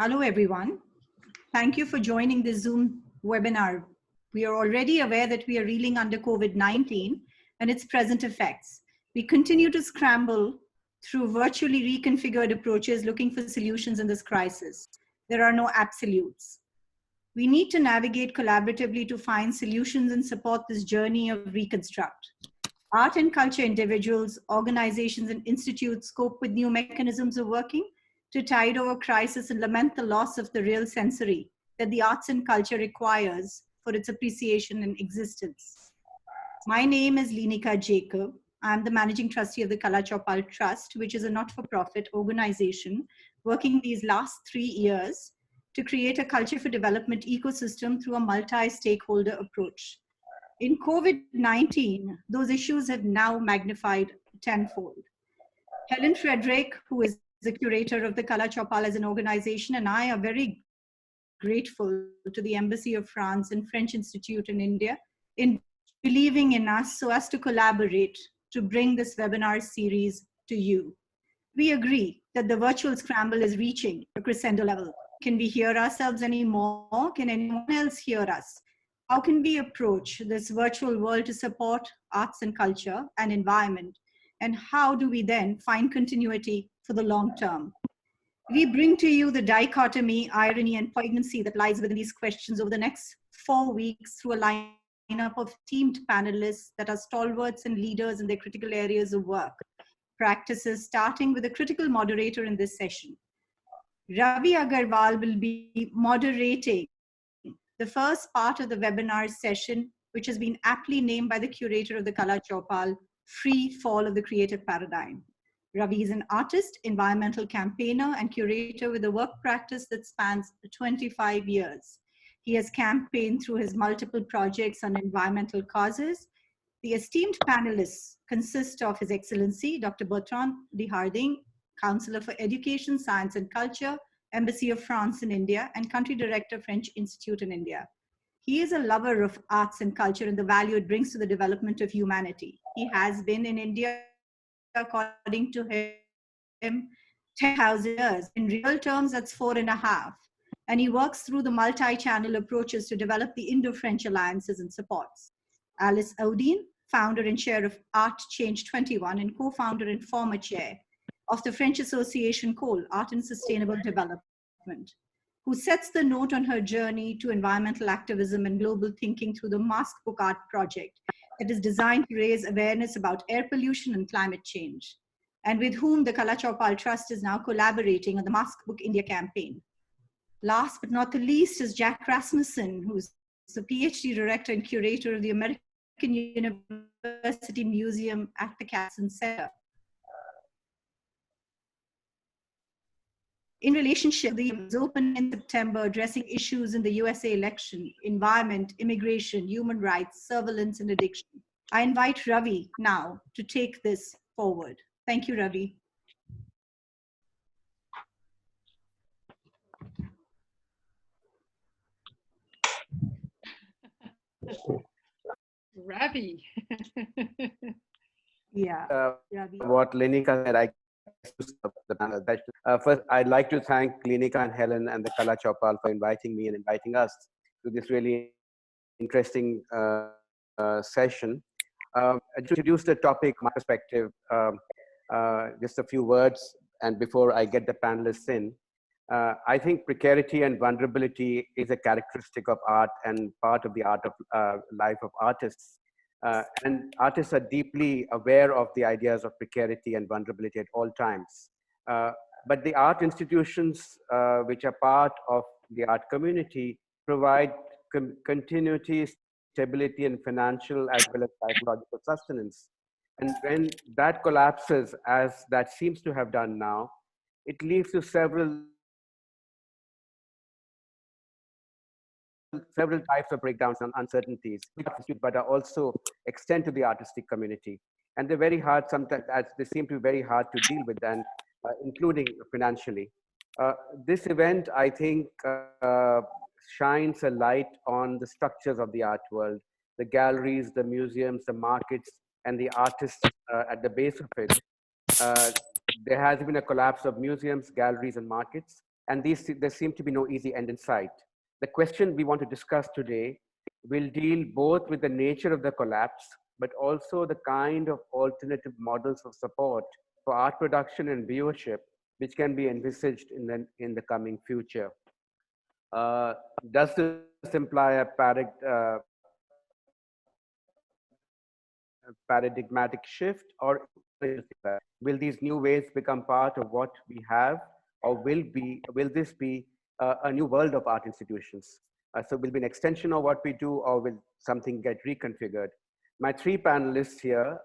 Hello, everyone. Thank you for joining this Zoom webinar. We are already aware that we are reeling under COVID-19 and its present effects. We continue to scramble through virtually reconfigured approaches looking for solutions in this crisis. There are no absolutes. We need to navigate collaboratively to find solutions and support this journey of reconstruct. Art and culture individuals, organizations, and institutes cope with new mechanisms of working to tide over crisis and lament the loss of the real sensory that the arts and culture requires for its appreciation and existence. My name is Linika Jacob. I'm the managing trustee of the Chaupal Trust, which is a not-for-profit organization working these last 3 years to create a culture for development ecosystem through a multi-stakeholder approach. In COVID-19, those issues have now magnified tenfold. Helen Frederick, who is the curator of the Chaupal as an organization, and I are very grateful to the Embassy of France and French Institute in India in believing in us so as to collaborate to bring this webinar series to you. We agree that the virtual scramble is reaching a crescendo level. Can we hear ourselves anymore? Can anyone else hear us? How can we approach this virtual world to support arts and culture and environment? And how do we then find continuity for the long term? We bring to you the dichotomy, irony, and poignancy that lies within these questions over the next 4 weeks through a lineup of teamed panelists that are stalwarts and leaders in their critical areas of work, practices, starting with a critical moderator in this session. Ravi Agarwal will be moderating the first part of the webinar session, which has been aptly named by the curator of the Chaupal, Free Fall of the Creative Paradigm. Ravi is an artist, environmental campaigner, and curator with a work practice that spans 25 years. He has campaigned through his multiple projects on environmental causes. The esteemed panelists consist of His Excellency, Dr. Bertrand, Hartingh, Counsellor for Education, Science and Culture, Embassy of France in India, and Country Director, French Institute in India. He is a lover of arts and culture and the value it brings to the development of humanity. He has been in India, according to him, 10,000 years. In real terms, that's 4.5. And he works through the multi-channel approaches to develop the Indo-French alliances and supports. Alice Audouin, founder and chair of Art Change 21 and co-founder and former chair of the French Association called Art and Sustainable Development, who sets the note on her journey to environmental activism and global thinking through the Mask Book Art project that is designed to raise awareness about air pollution and climate change, and with whom the Chaupal Trust is now collaborating on the Mask Book India campaign. Last but not the least is Jack Rasmussen, who's the PhD director and curator of the American University Museum at the Katzen Center. In relationship, the was open in September addressing issues in the USA election, environment, immigration, human rights, surveillance, and addiction. I invite Ravi now to take this forward. Thank you, Ravi. Ravi. Yeah. Ravi. What Linika said, first, I'd like to thank Linika and Helen and the Chaupal for inviting me and inviting us to this really interesting session. To introduce the topic, my perspective, just a few words, and before I get the panelists in, I think precarity and vulnerability is a characteristic of art and part of the art of life of artists. And artists are deeply aware of the ideas of precarity and vulnerability at all times. But the art institutions, which are part of the art community, provide continuity, stability, and financial as well as psychological sustenance. And when that collapses, as that seems to have done now, it leads to several types of breakdowns and uncertainties, but are also extend to the artistic community. And they're very hard sometimes, as they seem to be very hard to deal with, and including financially. This event, I think, shines a light on the structures of the art world, the galleries, the museums, the markets, and the artists at the base of it. There has been a collapse of museums, galleries, and markets, and there seems to be no easy end in sight. The question we want to discuss today will deal both with the nature of the collapse, but also the kind of alternative models of support for art production and viewership, which can be envisaged in the coming future. Does this imply a paradigmatic shift, or will these new ways become part of what we have, or will this be a new world of art institutions? So will be an extension of what we do, or will something get reconfigured? My three panelists here,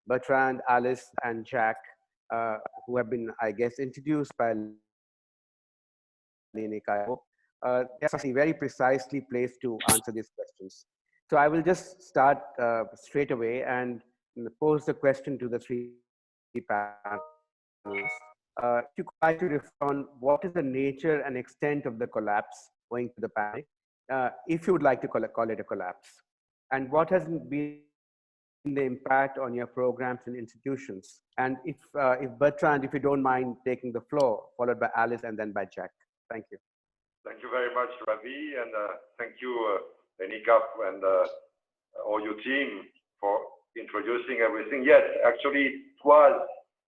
Bertrand, Alice, and Jack, who have been, I guess, introduced by Klinika, they're very precisely placed to answer these questions. So I will just start straight away and pose the question to the three panelists. If you could like to reflect on what is the nature and extent of the collapse owing to the pandemic, if you would like to call it a collapse, and what has been the impact on your programs and institutions. And if Bertrand, if you don't mind taking the floor, followed by Alice and then by Jack. Thank you. Thank you very much, Ravi, and thank you, Klinika, and all your team for introducing everything. Yes, actually, it was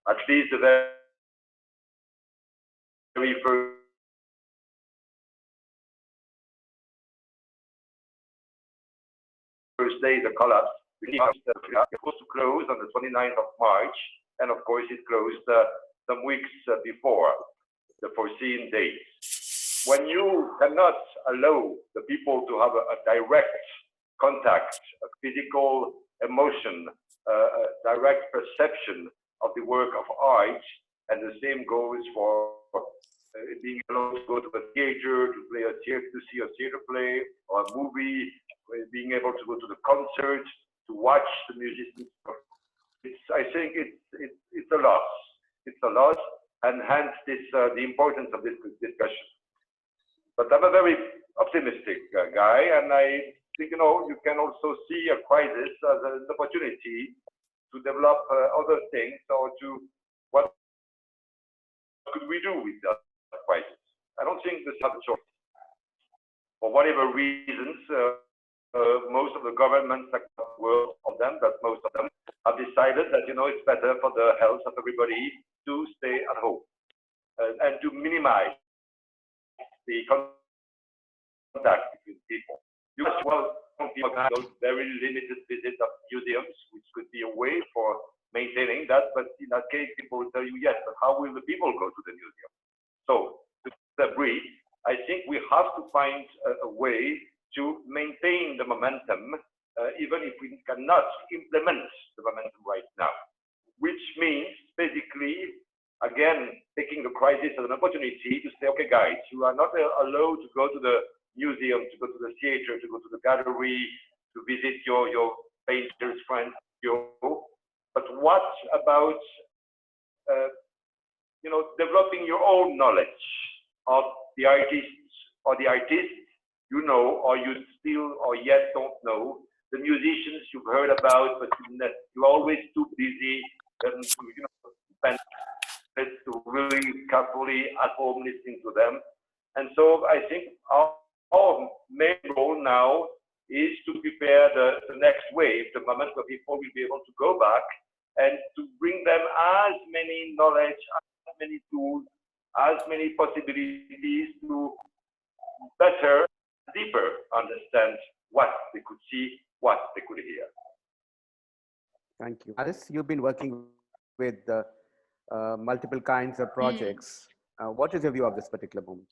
at least the very first day the collapse. It was supposed to close on the 29th of March, and of course it closed some weeks before the foreseen date. When you cannot allow the people to have a direct contact, a physical emotion, a direct perception of the work of art, and the same goes for being able to go to a theater, to see a theater play or a movie, being able to go to the concert, to watch the musicians. I think it's a loss. It's a loss, and hence the importance of this discussion. But I'm a very optimistic guy, and I think you can also see a crisis as an opportunity to develop other things, or to what could we do with that crisis. I don't think this has a choice. For whatever reasons, most of the governments across the world, most of them have decided that it's better for the health of everybody to stay at home and to minimize the contact between people. You as well those very limited visits of museums, which could be a way for maintaining that. But in that case, people will tell you, yes, but how will the people go to the museum? So to brief, I think we have to find a way to maintain the momentum, even if we cannot implement the momentum right now, which means basically, again, taking the crisis as an opportunity to say, okay, guys, you are not allowed to go to the museum, to go to the theater, to go to the gallery, to visit your painters, friends, but what about, developing your own knowledge of the artists, or the artists or you still or yet don't know, the musicians you've heard about, but you're always too busy and to really carefully at home listening to them. And so I think our main goal now is to prepare the next wave, the moment where people will be able to go back and to bring them as many knowledge, as many tools, as many possibilities to better, deeper understand what they could see, what they could hear. Thank you. Alice, you've been working with multiple kinds of projects. What is your view of this particular moment?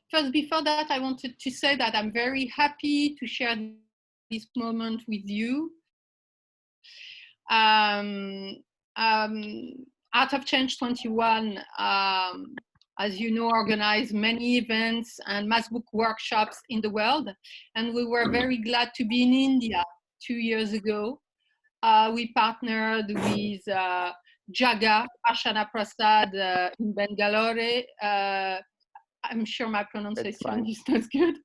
First, before that, I wanted to say that I'm very happy to share this moment with you. Art of Change 21, as you know, organized many events and mass book workshops in the world. And we were very glad to be in India 2 years ago. We partnered with Jaga, Ashana Prasad in Bangalore. I'm sure my pronunciation is not good.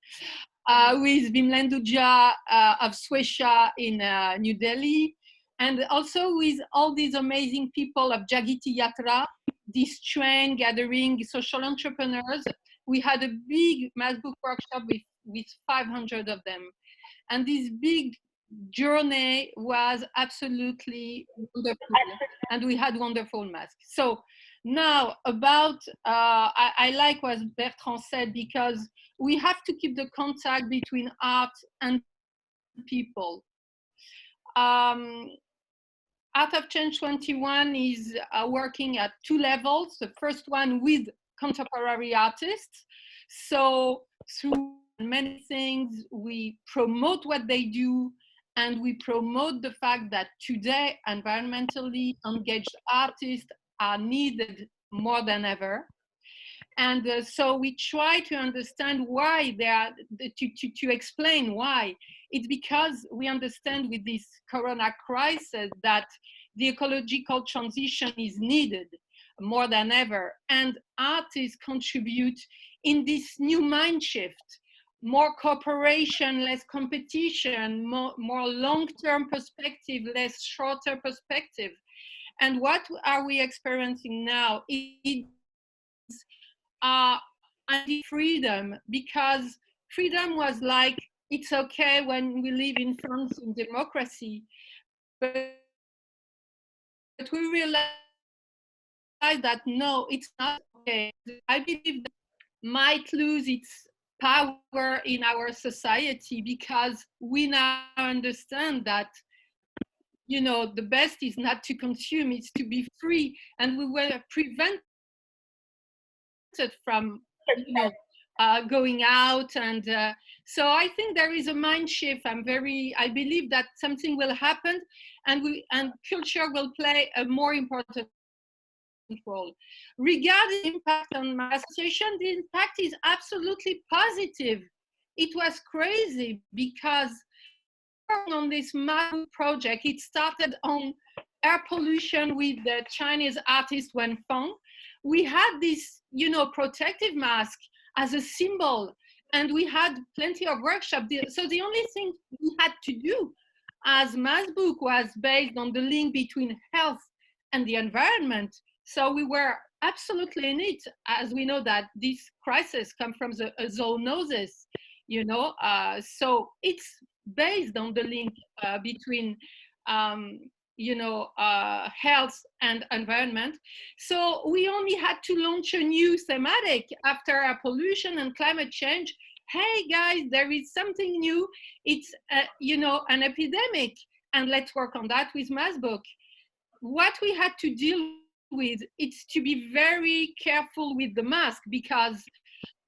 With Bimlendu Jha of Swesha in New Delhi. And also with all these amazing people of Jagiti Yatra this train gathering social entrepreneurs. We had a big mass book workshop with 500 of them. And this big journey was absolutely wonderful. And we had wonderful masks. So now about, I like what Bertrand said, because we have to keep the contact between art and people. Art of Change 21 is working at 2 levels. The first one with contemporary artists. So through many things, we promote what they do, and we promote the fact that today environmentally engaged artists are needed more than ever. And so we try to understand why they are, to explain why. It's because we understand with this corona crisis that the ecological transition is needed more than ever. And artists contribute in this new mind shift, more cooperation, less competition, more long-term perspective, less shorter perspective. And what are we experiencing now? It's freedom, because freedom was like, it's okay when we live in France in democracy, but we realize that no, it's not okay. I believe that might lose its power in our society because we now understand that, you know, the best is not to consume, it's to be free, and we were prevented from, you know, going out. And so I think there is a mind shift. I believe that something will happen, and culture will play a more important role. Regarding impact on my association, the impact is absolutely positive. It was crazy because on this MABU project, it started on air pollution with the Chinese artist Wen Feng. We had this, you know, protective mask as a symbol, and we had plenty of workshops. So the only thing we had to do as MassBook was based on the link between health and the environment. So we were absolutely in it, as we know that this crisis comes from a zoonosis, you know. So it's based on the link between you know, health and environment. So we only had to launch a new thematic after pollution and climate change. Hey guys, there is something new. It's, you know, an epidemic, and let's work on that with MassBook. What we had to deal with, it's to be very careful with the mask, because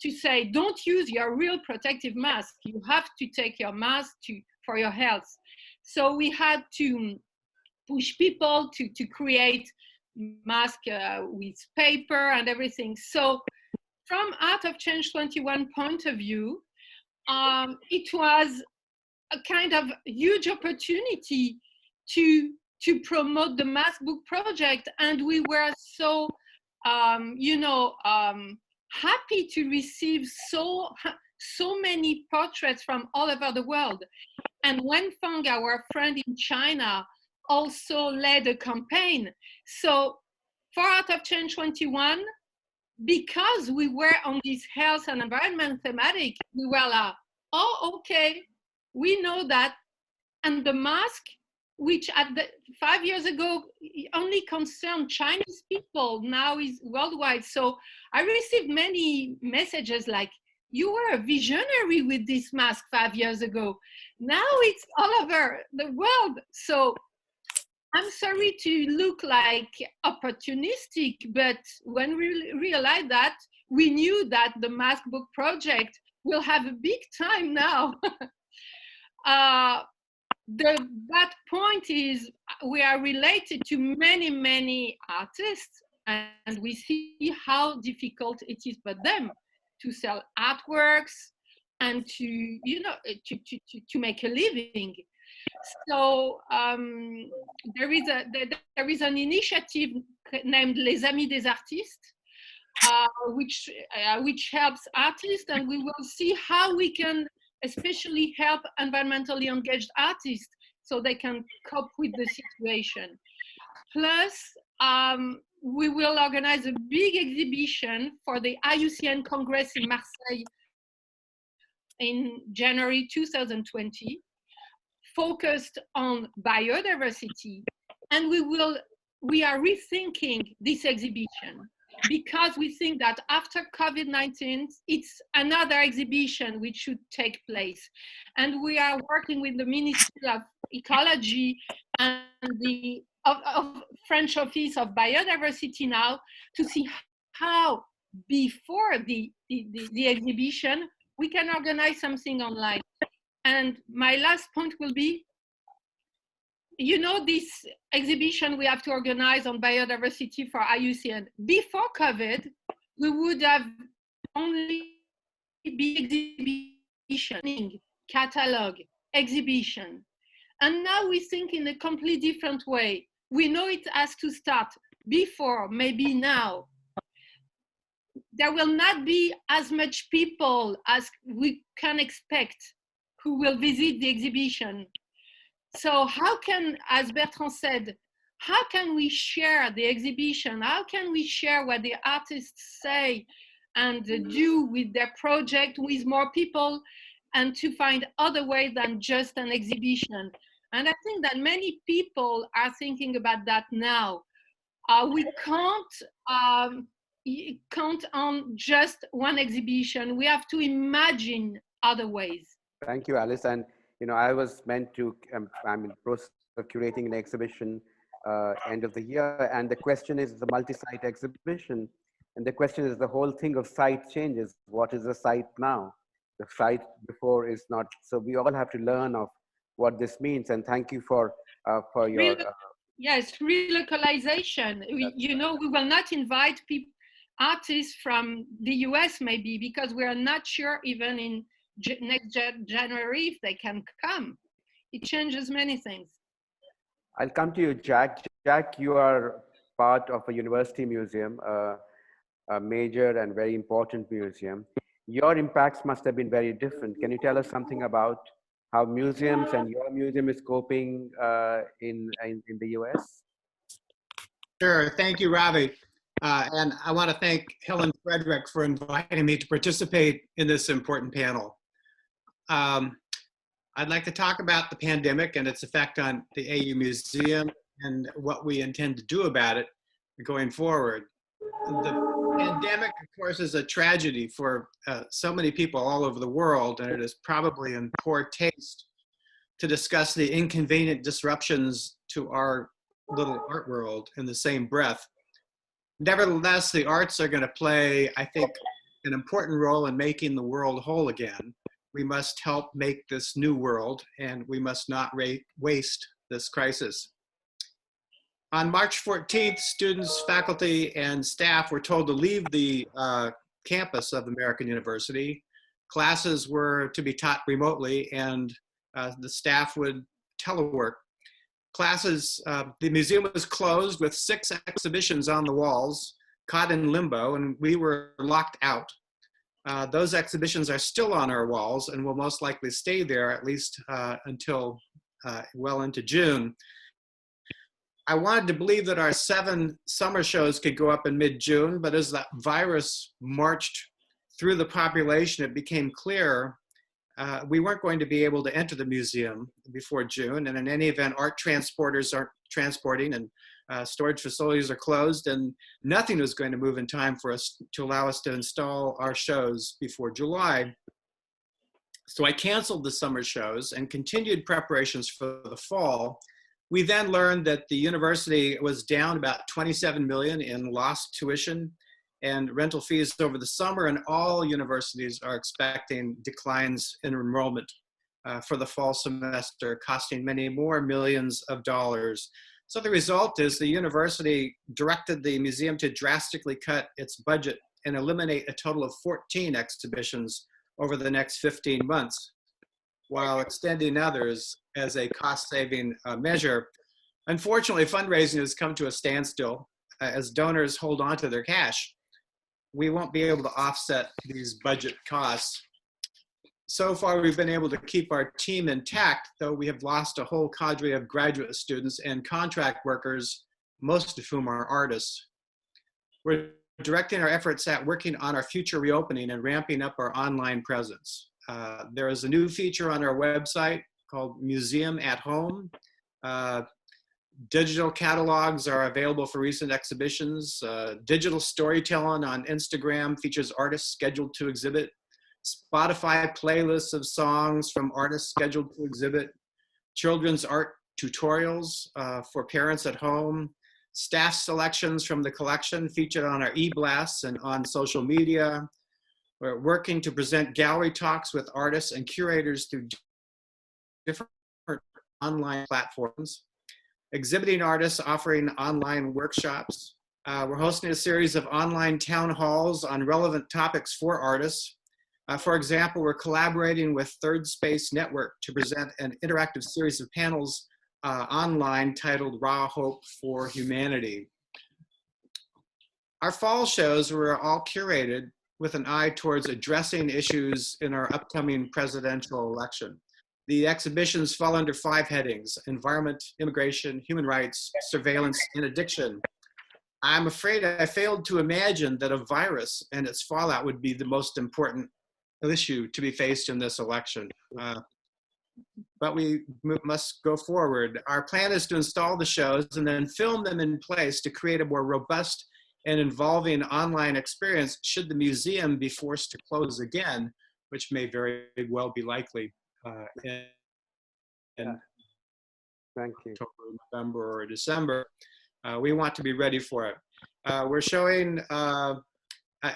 to say, don't use your real protective mask. You have to take your mask for your health. So we had to push people to create masks with paper and everything. So from Art of Change 21 point of view, it was a kind of huge opportunity to promote the MassBook project. And we were so, you know, happy to receive so many portraits from all over the world. And Wen Feng, our friend in China, also led a campaign. So for Art of Change 21, because we were on this health and environment thematic, we were like, oh, okay, we know that. And the mask, which 5 years ago only concerned Chinese people, now is worldwide. So I received many messages like, you were a visionary with this mask 5 years ago. Now it's all over the world. So I'm sorry to look like opportunistic, but when we realized that, we knew that the MassBook project will have a big time now. That point is, we are related to many, many artists, and we see how difficult it is for them to sell artworks and to, you know, to make a living. So there is an initiative named Les Amis des Artistes, which helps artists, and we will see how we can especially help environmentally engaged artists so they can cope with the situation. Plus, we will organize a big exhibition for the IUCN Congress in Marseille in January 2020, focused on biodiversity. And we are rethinking this exhibition because we think that after COVID-19, it's another exhibition which should take place. And we are working with the Ministry of Ecology and the of French Office of Biodiversity now to see how before the exhibition, we can organize something online. And my last point will be, you know, this exhibition we have to organize on biodiversity for IUCN. Before COVID, we would have only be exhibition, catalog, exhibition. And now we think in a completely different way. We know it has to start before, maybe now. There will not be as much people as we can expect who will visit the exhibition. So how can, as Bertrand said, how can we share the exhibition? How can we share what the artists say and do with their project with more people, and to find other ways than just an exhibition? And I think that many people are thinking about that now. We can't count on just one exhibition. We have to imagine other ways. Thank you, Alice. And you know, I was meant to, I'm in the process of curating an exhibition end of the year. And the question is the multi-site exhibition. And the question is the whole thing of site changes. What is the site now? The site before is not. So we all have to learn of what this means. And thank you for your... Yes, relocalization. You know, we will not invite artists from the US maybe, because we are not sure even in next January if they can come. It changes many things. I'll come to you, Jack. Jack, you are part of a university museum, a major and very important museum. Your impacts must have been very different. Can you tell us something about how museums and your museum is coping in the US? Sure, thank you, Ravi. And I want to thank Helen Frederick for inviting me to participate in this important panel. I'd like to talk about the pandemic and its effect on the AU Museum and what we intend to do about it going forward. The pandemic, of course, is a tragedy for so many people all over the world, and it is probably in poor taste to discuss the inconvenient disruptions to our little art world in the same breath. Nevertheless, the arts are going to play, I think, an important role in making the world whole again. We must help make this new world, and we must not waste this crisis. On March 14th, students, faculty, and staff were told to leave the campus of American University. Classes were to be taught remotely, and the staff would telework. Classes, the museum was closed with 6 exhibitions on the walls, caught in limbo, and we were locked out. Those exhibitions are still on our walls and will most likely stay there at least until well into June. I wanted to believe that our 7 summer shows could go up in mid-June, but as the virus marched through the population, it became clear we weren't going to be able to enter the museum before June. And in any event, art transporters aren't transporting, and storage facilities are closed, and nothing was going to move in time for us to allow us to install our shows before July. So I canceled the summer shows and continued preparations for the fall. We then learned that the university was down about 27 million in lost tuition and rental fees over the summer, and all universities are expecting declines in enrollment for the fall semester, costing many more millions of dollars. So the result is the university directed the museum to drastically cut its budget and eliminate a total of 14 exhibitions over the next 15 months, while extending others as a cost-saving measure. Unfortunately, fundraising has come to a standstill as donors hold on to their cash. We won't be able to offset these budget costs. So far, we've been able to keep our team intact, though we have lost a whole cadre of graduate students and contract workers, most of whom are artists. We're directing our efforts at working on our future reopening and ramping up our online presence. There is a new feature on our website called Museum at Home. Digital catalogs are available for recent exhibitions. Digital storytelling on Instagram features artists scheduled to exhibit. Spotify playlists of songs from artists scheduled to exhibit. Children's art tutorials for parents at home. Staff selections from the collection featured on our e-blasts and on social media. We're working to present gallery talks with artists and curators through different online platforms. Exhibiting artists offering online workshops. We're hosting a series of online town halls on relevant topics for artists. For example, we're collaborating with Third Space Network to present an interactive series of panels online titled Raw Hope for Humanity. Our fall shows were all curated with an eye towards addressing issues in our upcoming presidential election. The exhibitions fall under 5 headings: environment, immigration, human rights, surveillance, and addiction. I'm afraid I failed to imagine that a virus and its fallout would be the most important issue to be faced in this election. But we must go forward. Our plan is to install the shows and then film them in place to create a more robust and involving online experience should the museum be forced to close again, which may very well be likely in Thank you. October, November, or December. We want to be ready for it. We're showing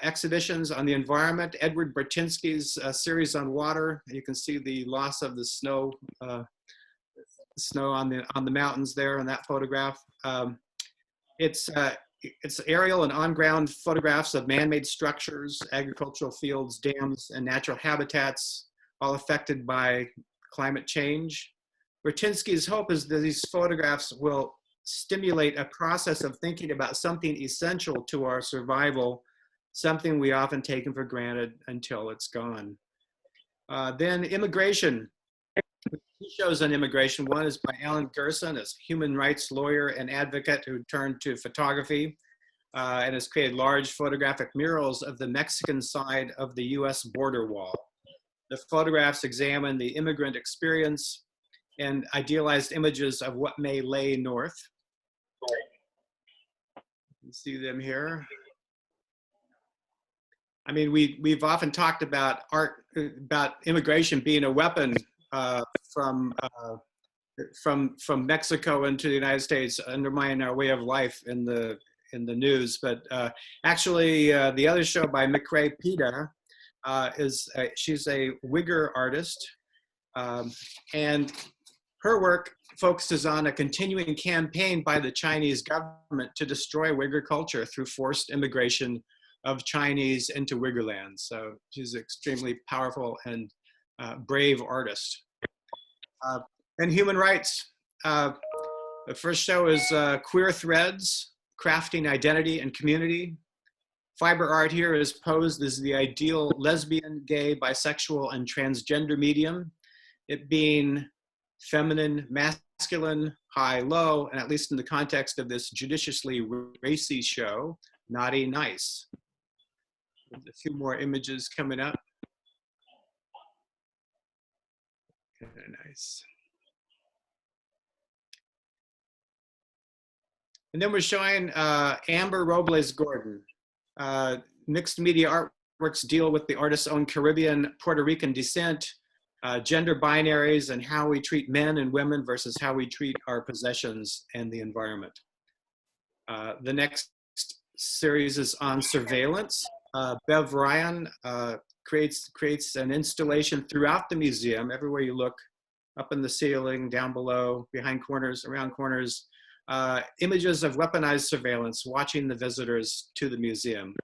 exhibitions on the environment, Edward Bertinsky's series on water. You can see the loss of the snow on the mountains there in that photograph. It's aerial and on-ground photographs of man-made structures, agricultural fields, dams, and natural habitats, all affected by climate change. Bertinsky's hope is that these photographs will stimulate a process of thinking about something essential to our survival, something we often taken for granted until it's gone. Then immigration. 2 shows on immigration. One is by Alan Gerson, a human rights lawyer and advocate who turned to photography and has created large photographic murals of the Mexican side of the US border wall. The photographs examine the immigrant experience and idealized images of what may lay north. You see them here. I mean, we've often talked about about immigration being a weapon from Mexico into the United States, undermining our way of life in the news. But actually, the other show by McRae Pita she's a Uyghur artist, and her work focuses on a continuing campaign by the Chinese government to destroy Uyghur culture through forced immigration of Chinese into Uyghur land. So she's an extremely powerful and brave artist. And human rights. The first show is Queer Threads, Crafting Identity and Community. Fiber art here is posed as the ideal lesbian, gay, bisexual, and transgender medium, it being feminine, masculine, high, low, and at least in the context of this judiciously racy show, naughty, nice. There's a few more images coming up. Very nice. And then we're showing Amber Robles Gordon. Mixed media artworks deal with the artist's own Caribbean, Puerto Rican descent, gender binaries, and how we treat men and women versus how we treat our possessions and the environment. The next series is on surveillance. Bev Ryan creates an installation throughout the museum, everywhere you look, up in the ceiling, down below, behind corners, around corners, images of weaponized surveillance, watching the visitors to the museum.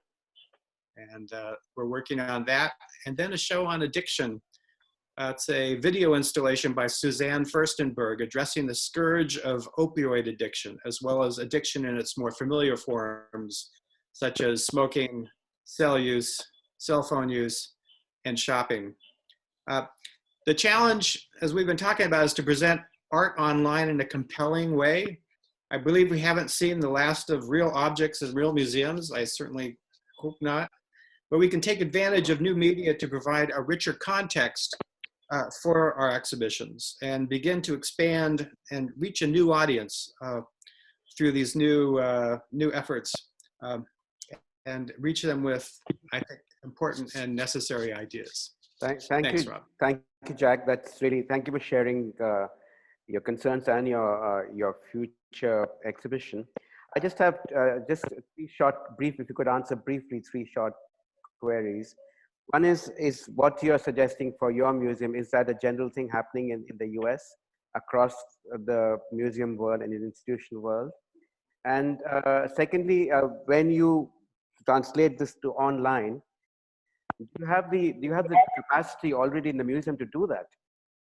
And we're working on that. And then a show on addiction. It's a video installation by Suzanne Furstenberg addressing the scourge of opioid addiction, as well as addiction in its more familiar forms, such as smoking, cell use, cell phone use, and shopping. The challenge, as we've been talking about, is to present art online in a compelling way. I believe we haven't seen the last of real objects in real museums. I certainly hope not. But we can take advantage of new media to provide a richer context for our exhibitions and begin to expand and reach a new audience through these new efforts and reach them with, I think, important and necessary ideas. Thanks, Rob. Thank you, Jack. That's really, thank you for sharing your concerns and your future exhibition. I just have just 3 short, brief, if you could answer briefly 3 short queries. One is what you're suggesting for your museum, is that a general thing happening in the US across the museum world and the institutional world? And secondly, when you translate this to online, do you have the capacity already in the museum to do that?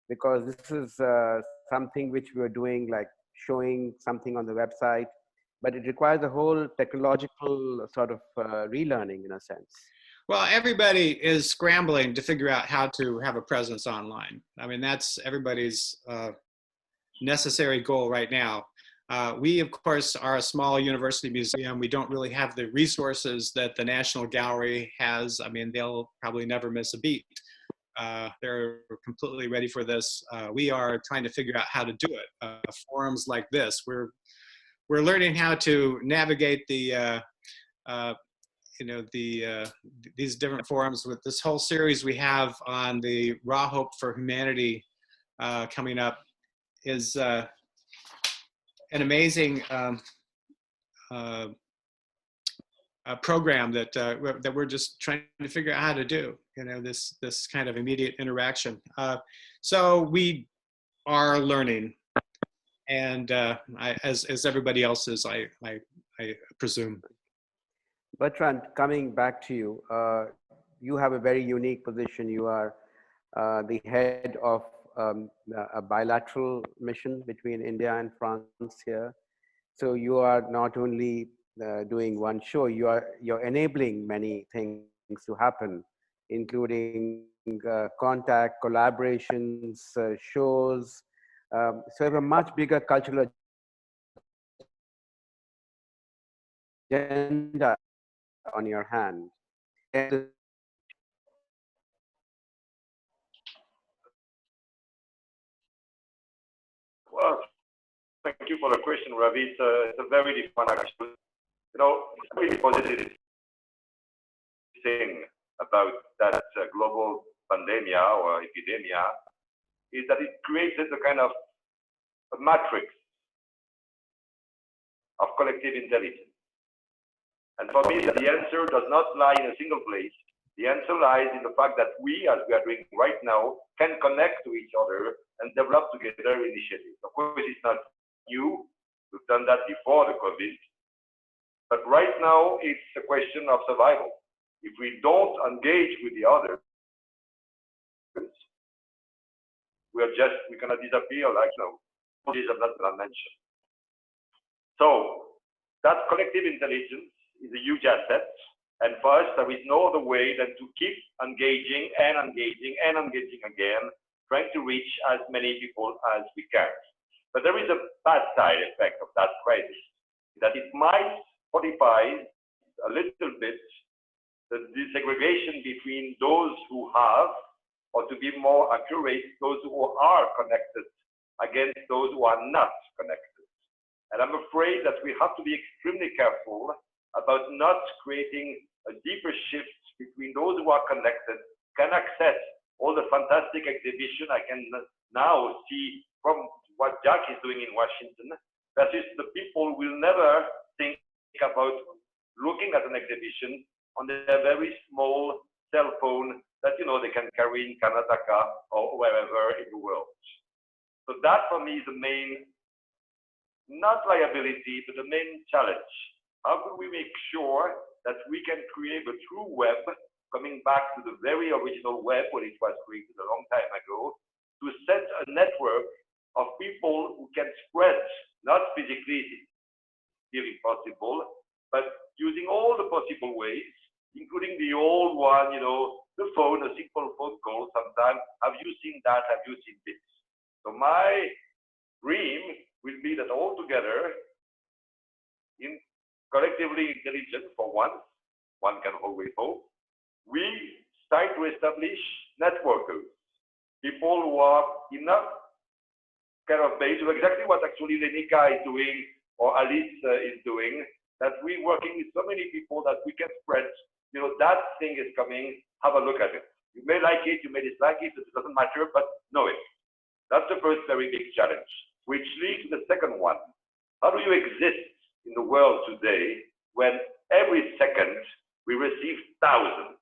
Because this is something which we're doing, like showing something on the website, but it requires a whole technological sort of relearning in a sense. Well, everybody is scrambling to figure out how to have a presence online. I mean, that's everybody's necessary goal right now. We, of course, are a small university museum. We don't really have the resources that the National Gallery has. I mean, they'll probably never miss a beat. They're completely ready for this. We are trying to figure out how to do it. Forums like this, we're learning how to navigate the these different forums. With this whole series we have on the Raw Hope for Humanity coming up is an amazing program that we're just trying to figure out how to do. This kind of immediate interaction. So we are learning, and as everybody else is, I presume. Bertrand, coming back to you, you have a very unique position. You are the head of a bilateral mission between India and France here. So you are not only doing one show, you're enabling many things to happen, including contact, collaborations, shows. So you have a much bigger cultural agenda on your hand. And Well, thank you for the question, Ravi. It's a very deep one, actually. It's a really positive thing about that global pandemic or epidemic is that it created a kind of a matrix of collective intelligence. And for me, the answer does not lie in a single place. The answer lies in the fact that we, as we are doing right now, can connect to each other and develop together initiatives. Of course, it's not new. We've done that before the COVID. But right now, it's a question of survival. If we don't engage with the others, we're gonna disappear like these are not gonna mention. So that collective intelligence is a huge asset. And for us, there is no other way than to keep engaging and engaging and engaging again, trying to reach as many people as we can. But there is a bad side effect of that crisis, that it might modify a little bit the segregation between those who have, or to be more accurate, those who are connected against those who are not connected. And I'm afraid that we have to be extremely careful about not creating a deeper shift between those who are connected, can access all the fantastic exhibition I can now see from what Jack is doing in Washington, versus the people who will never think about looking at an exhibition on their very small cell phone that they can carry in Karnataka or wherever in the world. So that for me is the main, not liability, but the main challenge. How can we make sure that we can create a true web, coming back to the very original web when it was created a long time ago, to set a network of people who can spread, not physically, it's impossible, but using all the possible ways, including the old one, the phone, a simple phone call sometimes. Have you seen that? Have you seen this? So my dream will be that all together collectively intelligent for once, one can always hope, we start to establish networkers, people who are enough kind of based on exactly what actually Lenika is doing or Alice is doing, that we're working with so many people that we can spread, you know, that thing is coming, have a look at it. You may like it, you may dislike it, it doesn't matter, but know it. That's the first very big challenge, which leads to the second one. How do you exist in the world today when every second we receive thousands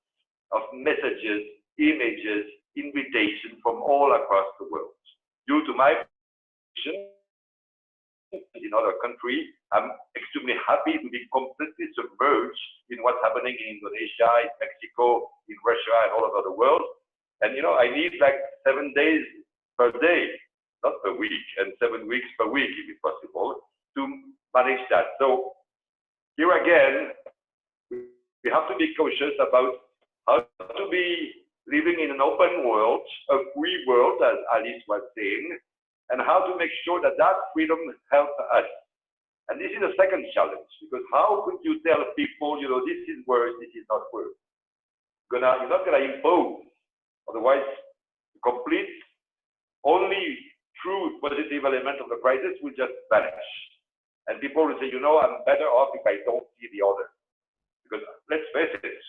of messages, images, invitations from all across the world? Due to my position in other countries, I'm extremely happy to be completely submerged in what's happening in Indonesia, in Mexico, in Russia, and all over the world. And you know, I need like 7 days per day, not per week, and 7 weeks per week, if it's possible, to manage that. So here again, we have to be cautious about how to be living in an open world, a free world, as Alice was saying, and how to make sure that that freedom helps us. And this is the second challenge, because how could you tell people, you know, this is worse, this is not worse? You're not gonna impose, otherwise, the complete, only true positive element of the crisis will just vanish. And people will say, you know, I'm better off if I don't see the other. Because let's face it,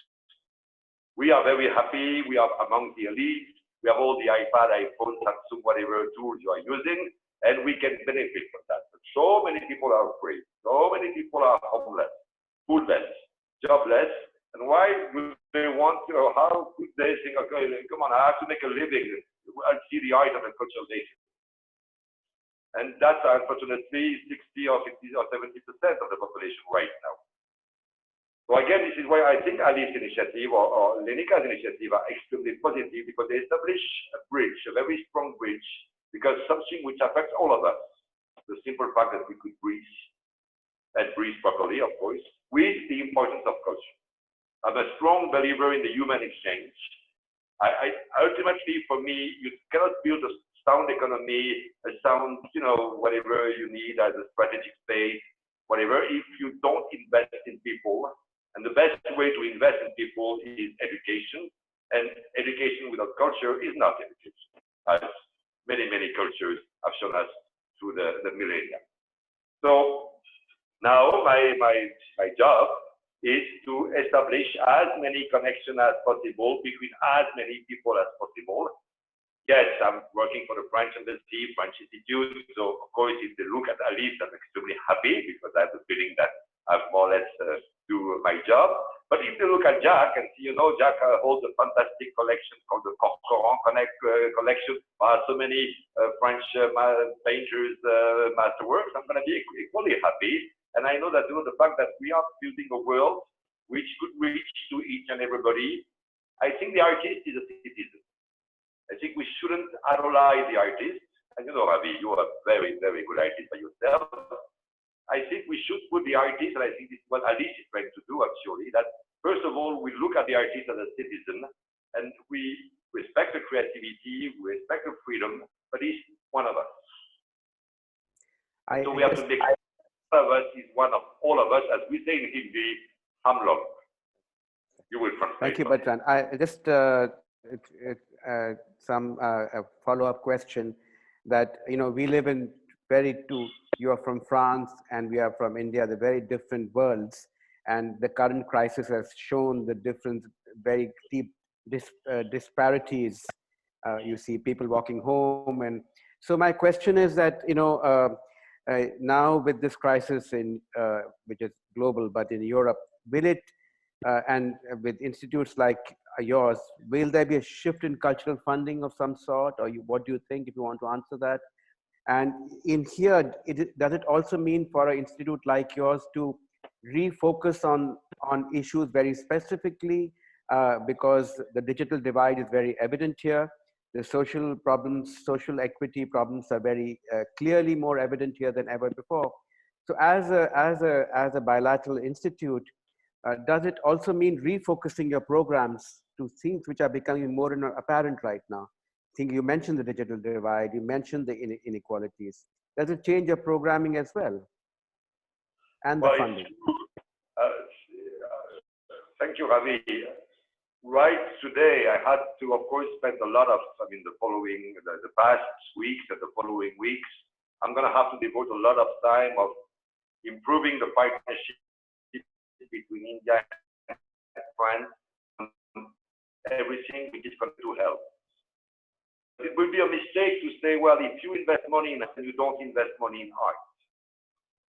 we are very happy, we are among the elite, we have all the iPad, iPhone, Samsung, whatever tools you are using, and we can benefit from that. But so many people are afraid, so many people are homeless, foodless, jobless, and why would they want to, or how could they think, okay, come on, I have to make a living, I'll see the art on a cultural basis. And that's unfortunately 60 or 50 or 70% of the population right now. So again, this is why I think Alice's initiative or Lenika's initiative are extremely positive, because they establish a bridge, a very strong bridge, because something which affects all of us, the simple fact that we could breathe, and breathe properly, of course, with the importance of culture. I'm a strong believer in the human exchange. Ultimately, for me, you cannot build a sound economy, a sound, you know, whatever you need as a strategic space, whatever, if you don't invest in people. And the best way to invest in people is education. And education without culture is not education, as many, many cultures have shown us through the millennia. So now my job is to establish as many connections as possible between as many people as possible. Yes, I'm working for the French Embassy, French Institute. So of course, if they look at Alice, I'm extremely happy, because I have the feeling that I've more or less do my job. But if they look at Jack and see, you know, Jack holds a fantastic collection called the Coran collection. So many French painters, masterworks. I'm going to be equally happy. And I know that, you know, the fact that we are building a world which could reach to each and everybody. I think the artist is a citizen. I think we shouldn't idolize the artist. And you know, Ravi, you are a very, very good artist by yourself. I think we should put the artist, and I think this is what Alice is trying to do actually, that first of all, we look at the artist as a citizen, and we respect the creativity, we respect the freedom, but he's one of us. So we have to make one of us is one of all of us, as we say in Hindi, Hamlok. You will translate. Thank you, Bertrand. I just some follow-up question that, you know, we live in you are from France and we are from India, the very different worlds, and the current crisis has shown the different, very deep disparities. You see people walking home, and so my question is that, you know, now with this crisis which is global, but in Europe, will it, and with institutes like yours, will there be a shift in cultural funding of some sort, or what do you think, if you want to answer that? And in here, does it also mean for an institute like yours to refocus on issues very specifically, because the digital divide is very evident here. The social problems, social equity problems are very clearly more evident here than ever before. So as a bilateral institute, does it also mean refocusing your programs to things which are becoming more and more apparent right now? I think you mentioned the digital divide, you mentioned the inequalities. Does it change your programming as well? and the Well, funding? Thank you, Ravi. Right today, I had to, of course, spend a lot of, the past weeks and the following weeks, I'm going to have to devote a lot of time of improving the partnership between India and France, and everything which is going to help. It would be a mistake to say, well, if you invest money in health, you don't invest money in art.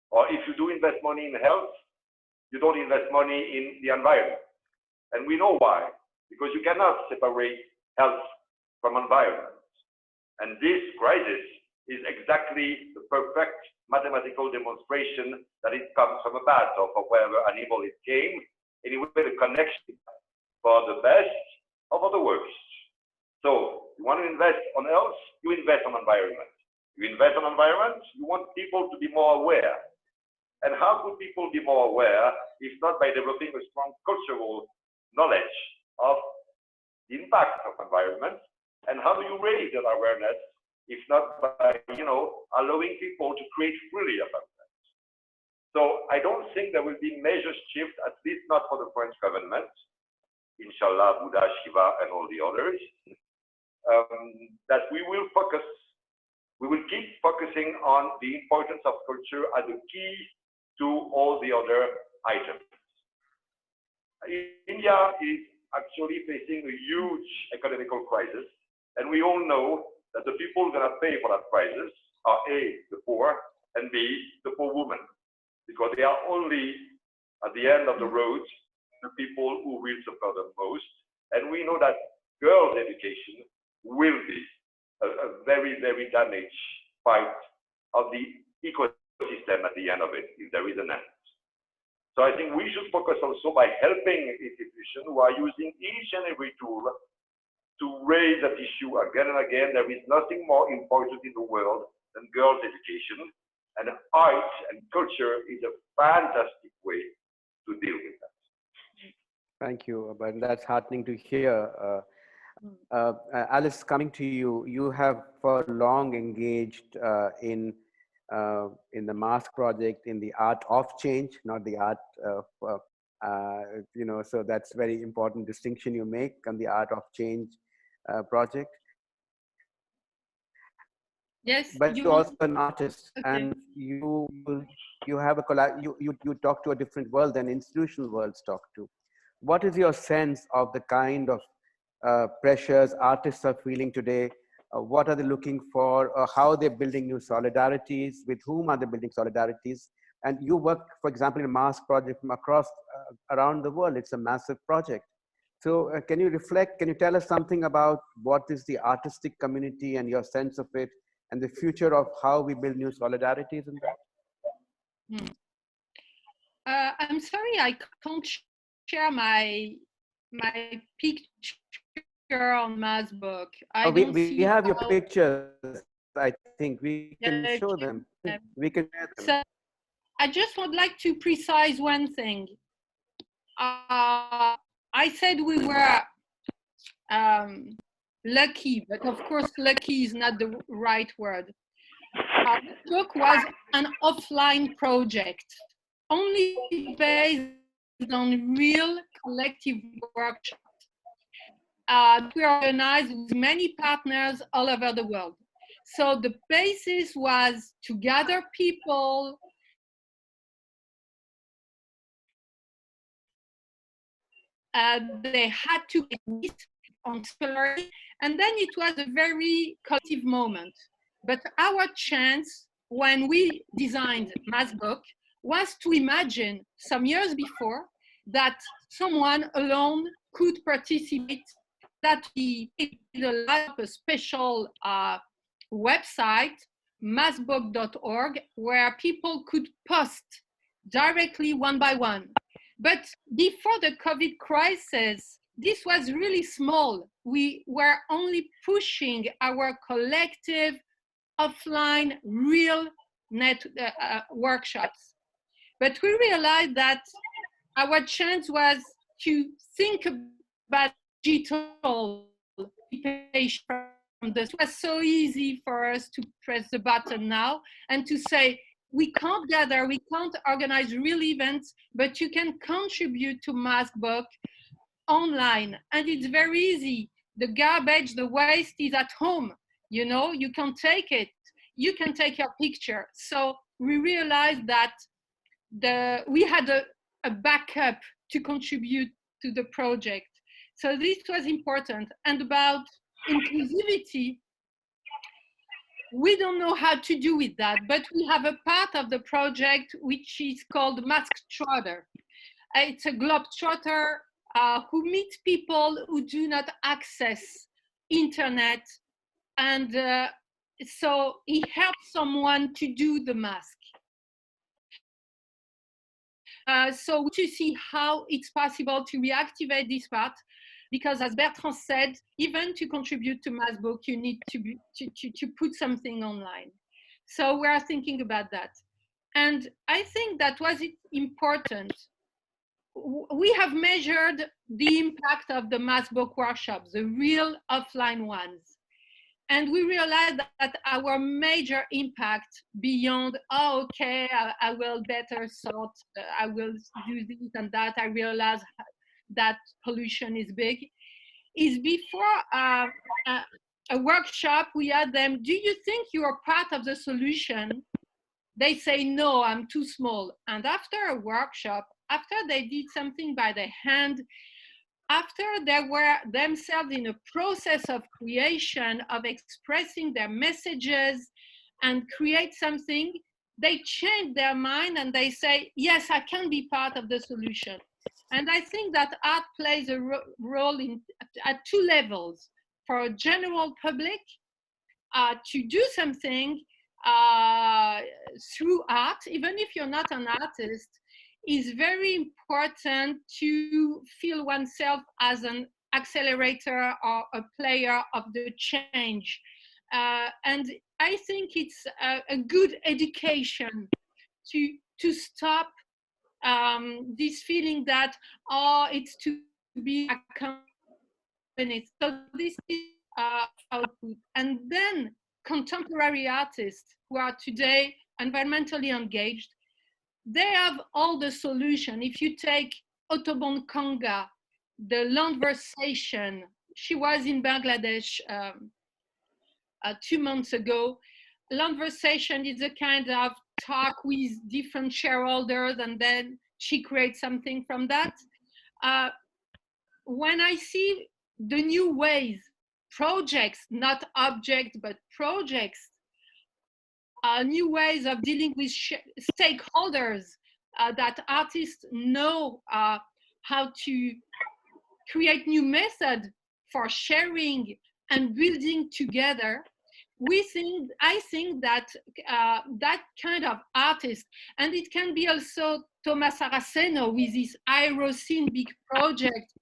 Or if you do invest money in health, you don't invest money in the environment. And we know why. Because you cannot separate health from environment. And this crisis is exactly the perfect mathematical demonstration that it comes from a bat or from wherever animal it came. Anyway, the connection for the best or for the worst. So you want to invest on health, you invest on environment. You invest on environment, you want people to be more aware. And how could people be more aware if not by developing a strong cultural knowledge of the impact of environment? And how do you raise that awareness if not by, allowing people to create freely about that? So I don't think there will be major shift, at least not for the French government, Inshallah, Buddha, Shiva, and all the others, that we will keep focusing on the importance of culture as a key to all the other items. India is actually facing a huge economical crisis, and we all know that the people who are going to pay for that crisis are A, the poor, and B, the poor women, because they are only at the end of the road the people who will suffer the most. And we know that girls' education will be a very, very damaged part of the ecosystem at the end of it, if there is an end. So I think we should focus also by helping institutions who are using each and every tool to raise that issue again and again. There is nothing more important in the world than girls' education, and art and culture is a fantastic way to deal with that. Thank you, but that's heartening to hear. Alice, coming to you, you have for long engaged in the mask project, in the art of change, not the art of, so that's very important distinction you make on the art of change project. Yes, but you're also an artist, okay. and you have you talk to a different world than institutional worlds talk to. What is your sense of the kind of pressures artists are feeling today? What are they looking for? How they're building new solidarities? With whom are they building solidarities? And you work, for example, in a mask project from across around the world. It's a massive project. So can you reflect? Can you tell us something about what is the artistic community and your sense of it, and the future of how we build new solidarities in that? I'm sorry, I can't share my picture on Masbook. We have your pictures. I think we can show them. We can share them. So I just would like to precise one thing. I said we were lucky, but of course lucky is not the right word. Our book was an offline project, only based on real collective workshops. We organized with many partners all over the world. So the basis was to gather people, they had to meet on scholarly, and then it was a very collective moment. But our chance when we designed Masbook was to imagine some years before that someone alone could participate, that we developed a special website, masbook.org, where people could post directly one by one. But before the COVID crisis, this was really small. We were only pushing our collective, offline, real net workshops. But we realized that our chance was to think about digital participation from this. It was so easy for us to press the button now and to say, we can't gather, we can't organize real events, but you can contribute to Mask Book online, and it's very easy. The garbage, the waste is at home. You know, you can take it. You can take your picture. So we realized that we had a backup to contribute to the project. So this was important. And about inclusivity, we don't know how to do with that, but we have a part of the project which is called Mask Trotter. It's a globetrotter who meets people who do not access internet, and so he helps someone to do the mask. So to see how it's possible to reactivate this part, because as Bertrand said, even to contribute to Mask Book, you need to put something online. So we are thinking about that. And I think that was important. We have measured the impact of the Mask Book workshops, the real offline ones. And we realized that our major impact beyond, oh, okay, I will better sort, I will do this and that, I realize that pollution is big, is before a workshop, we asked them, do you think you are part of the solution? They say, no, I'm too small. And after a workshop, after they did something by their hand, after they were themselves in a process of creation, of expressing their messages and create something, they change their mind and they say, yes, I can be part of the solution. And I think that art plays a role at two levels. For a general public, to do something through art, even if you're not an artist, is very important to feel oneself as an accelerator or a player of the change. And I think it's a good education to stop this feeling that, oh, it's to be accompanied. So this is output. And then contemporary artists who are today environmentally engaged, they have all the solution. If you take Audouin Kanga, the Landversation, she was in Bangladesh 2 months ago. Landversation is a kind of talk with different shareholders, and then she creates something from that. When I see the new ways, projects, not objects, but projects, new ways of dealing with stakeholders, that artists know how to create new methods for sharing and building together. I think that that kind of artist, and it can be also Thomas Saraceno with his Aeroscene big project,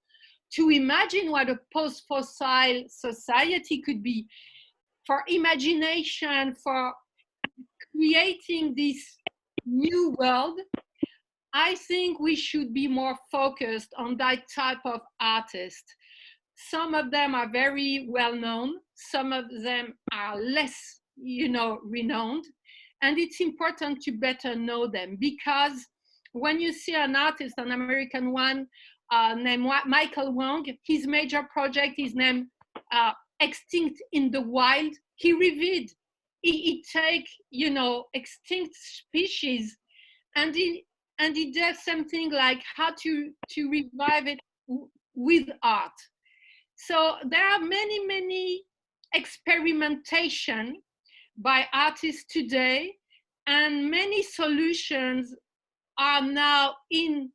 to imagine what a post-fossil society could be, for imagination, for creating this new world. I think we should be more focused on that type of artist. Some of them are very well known, some of them are less, renowned, and it's important to better know them, because when you see an artist, an American one, named Michael Wong, his major project is named Extinct in the Wild. He reviewed, he take, extinct species, and he does something like how to revive it with art. So there are many experimentation by artists today, and many solutions are now in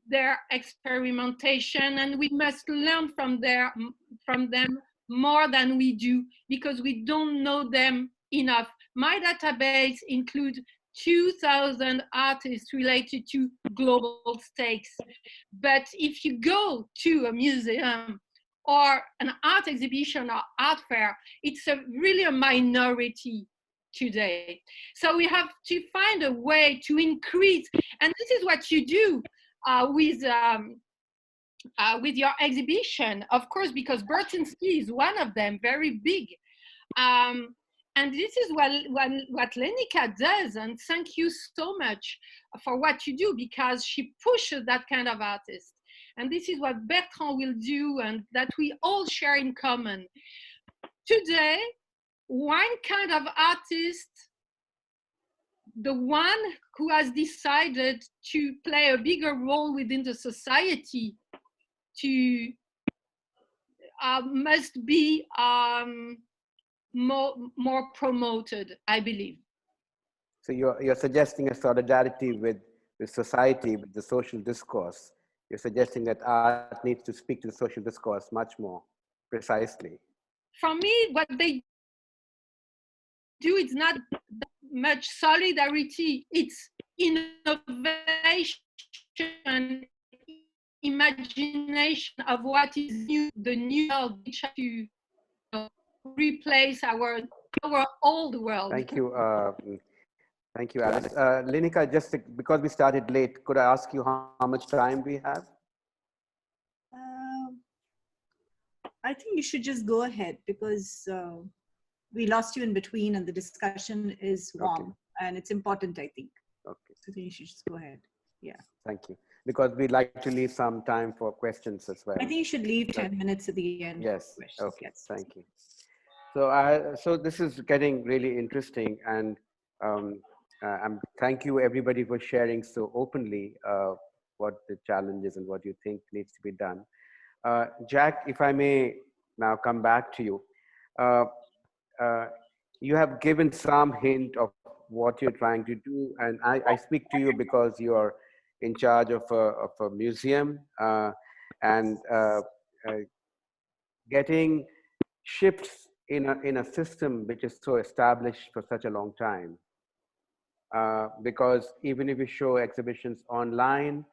their experimentation, and we must learn from them more than we do, because we don't know them enough. My database includes 2,000 artists related to global stakes. But if you go to a museum or an art exhibition or art fair, it's really a minority today. So we have to find a way to increase, and this is what you do with your exhibition, of course, because Bertinsky is one of them, very big. And this is what Lenika does, and thank you so much for what you do, because she pushes that kind of artist. And this is what Bertrand will do, and that we all share in common. Today, one kind of artist, the one who has decided to play a bigger role within the society, to must be more promoted, I believe. So you're suggesting a solidarity with society, with the social discourse. You're suggesting that art needs to speak to the social discourse much more precisely. For me, what they do is not that much solidarity, it's innovation, imagination of what is new, the new world, which has to replace our old world. Thank you. Thank you, Alice. Lenika, just because we started late, could I ask you how much time we have? I think you should just go ahead, because we lost you in between and the discussion is warm. Okay. And it's important, I think. Okay. So you should just go ahead. Yeah. Thank you. Because we'd like to leave some time for questions as well. I think you should leave 10 minutes at the end. Yes. For Okay. yes. Thank you. So, so this is getting really interesting, and thank you everybody for sharing so openly what the challenges and what you think needs to be done. Jack, if I may now come back to you. You have given some hint of what you're trying to do, and I speak to you because you are in charge of a museum, and getting shifts in a system which is so established for such a long time. Because even if you show exhibitions online,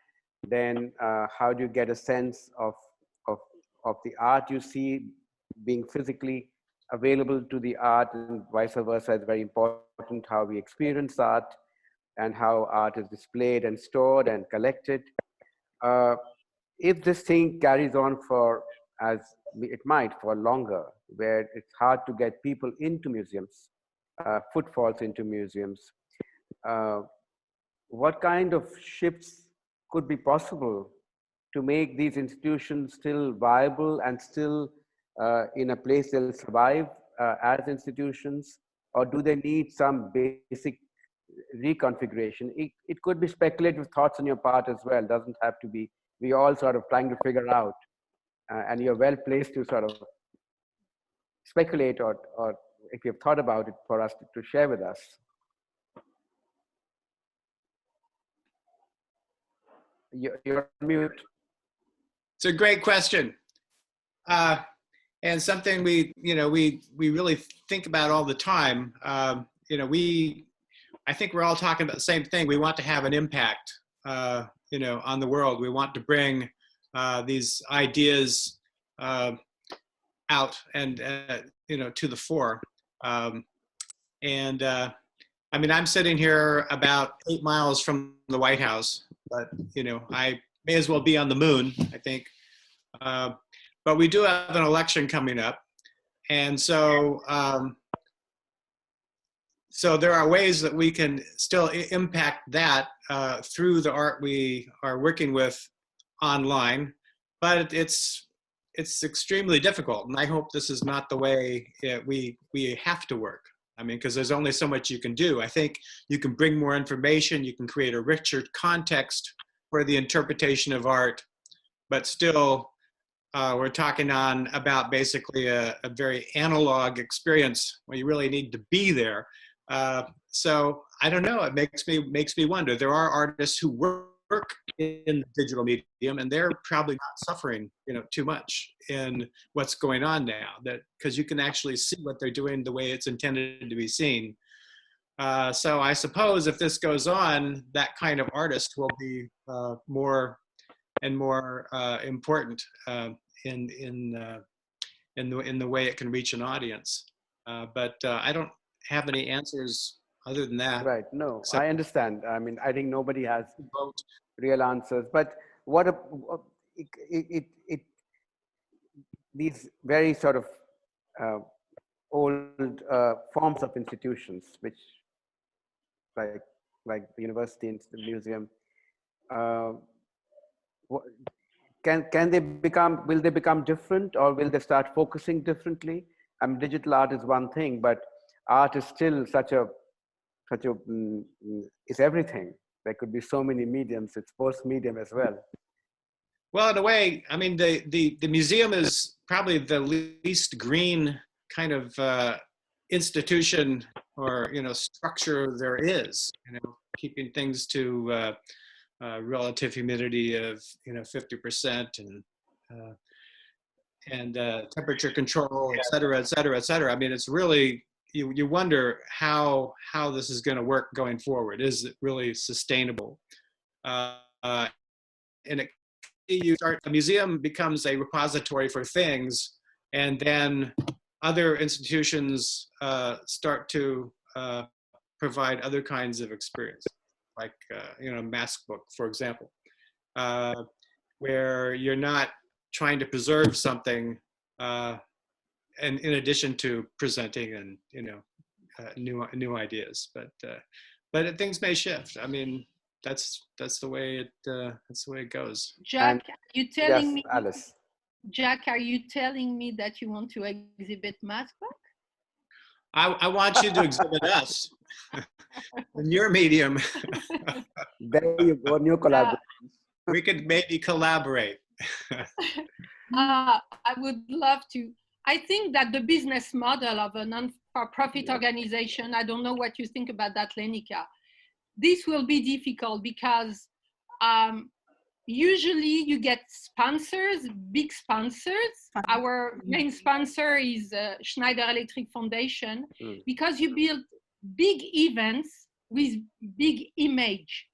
then how do you get a sense of the art you see being physically available to the art, and vice versa is very important, how we experience art and how art is displayed and stored and collected. If this thing carries on for, as it might, for longer, where it's hard to get people into museums, footfalls into museums, what kind of shifts could be possible to make these institutions still viable and still in a place they'll survive as institutions, or do they need some basic reconfiguration? It could be speculative thoughts on your part as well, doesn't have to be. We all sort of trying to figure out, and you're well placed to sort of speculate, or if you've thought about it, for us to share with us. You're on mute. It's a great question, and something we really think about all the time. I think we're all talking about the same thing. We want to have an impact, on the world. We want to bring these ideas out and to the fore. I'm sitting here about 8 miles from the White House, but I may as well be on the moon, I think. But we do have an election coming up, and so there are ways that we can still impact that through the art we are working with online, but it's extremely difficult, and I hope this is not the way we have to work. Because there's only so much you can do. I think you can bring more information, you can create a richer context for the interpretation of art, but still we're talking about basically a very analog experience where you really need to be there. So I don't know, it makes me wonder. There are artists who work in the digital medium, and they're probably not suffering too much in what's going on now, because you can actually see what they're doing the way it's intended to be seen. So I suppose if this goes on, that kind of artist will be more and more important in the way it can reach an audience. But I don't have any answers other than that. Right. No, I understand. I think nobody has real answers. But what these very sort of old forms of institutions, which like the university and the museum, can they become, will they become different, or will they start focusing differently? I mean, digital art is one thing, but art is still it's everything. There could be so many mediums. It's post-medium as well. Well, in a way, I mean, the museum is probably the least green kind of institution or, you know, structure there is, you know, keeping things to relative humidity of, you know, 50% and temperature control, et cetera, et cetera, et cetera. I mean, it's really, you wonder how this is going to work going forward. Is it really sustainable? And a museum becomes a repository for things, and then other institutions start to provide other kinds of experience, like you know, Mask Book, for example, where you're not trying to preserve something, and in addition to presenting and, you know, new ideas, but things may shift. I mean, that's the way it goes. Jack, are you telling me? Alice. Jack, are you telling me that you want to exhibit Mask Book? I want you to exhibit us in your medium. There you go, new collaboration. We could maybe collaborate. I would love to. I think that the business model of a non-for-profit organization, I don't know what you think about that, Lenika. This will be difficult because usually you get sponsors, big sponsors. Our main sponsor is Schneider Electric Foundation, because you build big events with big image.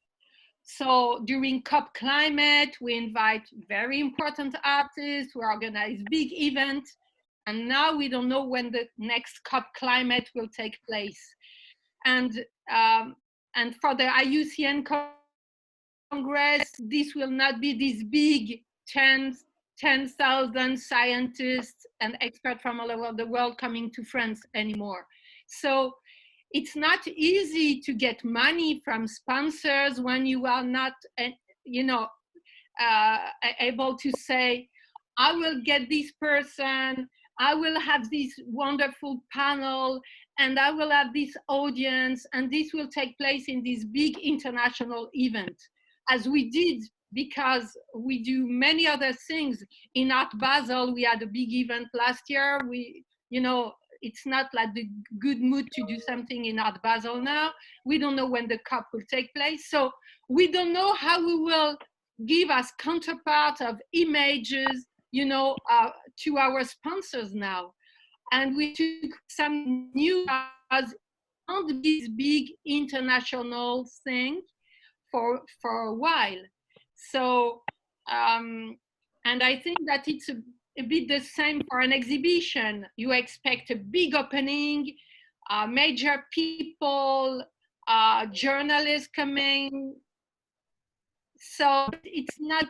So during COP Climate, we invite very important artists, we organize big events, and now we don't know when the next COP Climate will take place. And for the IUCN Congress, this will not be this big 10,000 scientists and experts from all over the world coming to France anymore. So it's not easy to get money from sponsors when you are not, you know, able to say, I will get this person, I will have this wonderful panel, and I will have this audience, and this will take place in this big international event, as we did, because we do many other things. In Art Basel, we had a big event last year. We, you know, it's not like the good mood to do something in Art Basel now. We don't know when the COP will take place. So we don't know how we will give as counterpart of images, you know, to our sponsors now. And we took some new on this big international thing for a while. So, and I think that it's a bit the same for an exhibition. You expect a big opening, major people, journalists coming. So it's not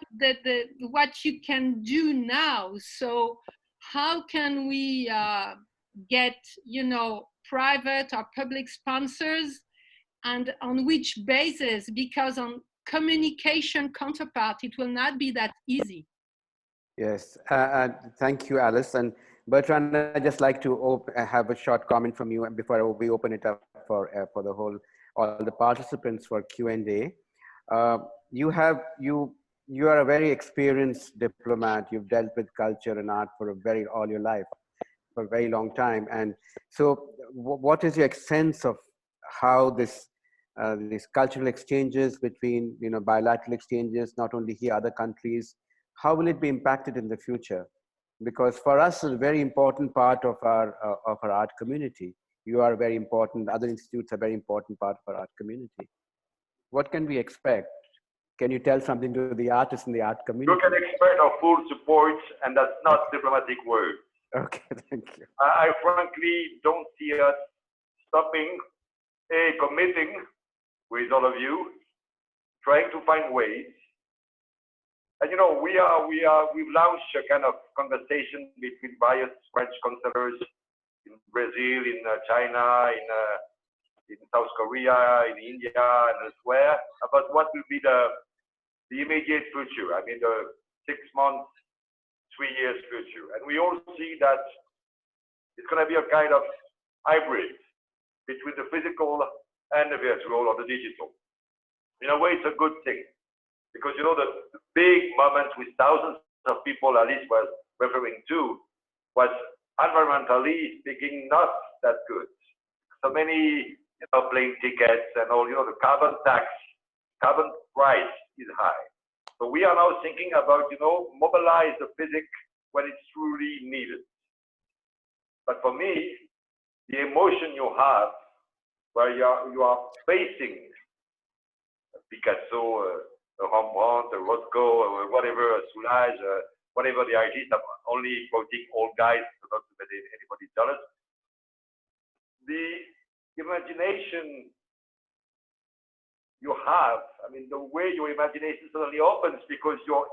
what you can do now. So how can we get, you know, private or public sponsors, and on which basis? Because on communication counterpart, it will not be that easy. Yes, thank you, Alice. And Bertrand, I'd just like to have a short comment from you before we open it up for all the participants for Q&A. You are a very experienced diplomat. You've dealt with culture and art for all your life, for a very long time. And so what is your sense of how these cultural exchanges between, you know, bilateral exchanges, not only here, other countries, how will it be impacted in the future? Because for us, it's a very important part of our art community. You are very important. Other institutes are very important part of our art community. What can we expect? Can you tell something to the artists in the art community? You can expect our full support, and that's not diplomatic word. Okay, thank you. I frankly don't see us stopping, committing with all of you, trying to find ways. And you know, we've launched a kind of conversation between various French counselors in Brazil, in China, in South Korea, in India, and elsewhere, about what will be the immediate future. I mean, the 6 months, 3 years future. And we all see that it's going to be a kind of hybrid between the physical and the virtual or the digital. In a way, it's a good thing, because you know the big moment with thousands of people Alice was referring to was environmentally speaking not that good. So many plane tickets and all, the carbon tax, carbon price is high. So we are now thinking about, mobilize the physics when it's truly needed. But for me, the emotion you have, where you are facing a Picasso, a Rembrandt, a Rothko, whatever, a Soulage, whatever the artist, I'm only quoting old guys, so not to make anybody jealous. The imagination you have, I mean, the way your imagination suddenly opens because you're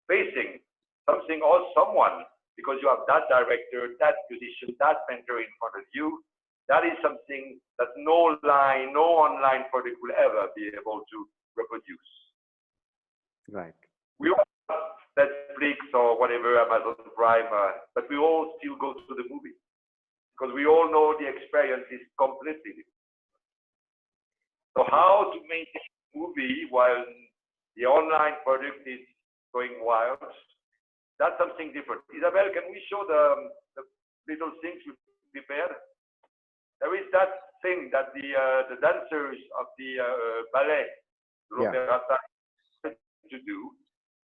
facing something or someone, because you have that director, that musician, that painter in front of you. That is something that no online product will ever be able to reproduce. Right. We all have Netflix or whatever, Amazon Prime, but we all still go to the movie because we all know the experience is completely different. So how to maintain a movie while the online product is going wild? That's something different. Isabel, can we show the little things we prepared? There is that thing that the dancers of the ballet, l'Opéra to do,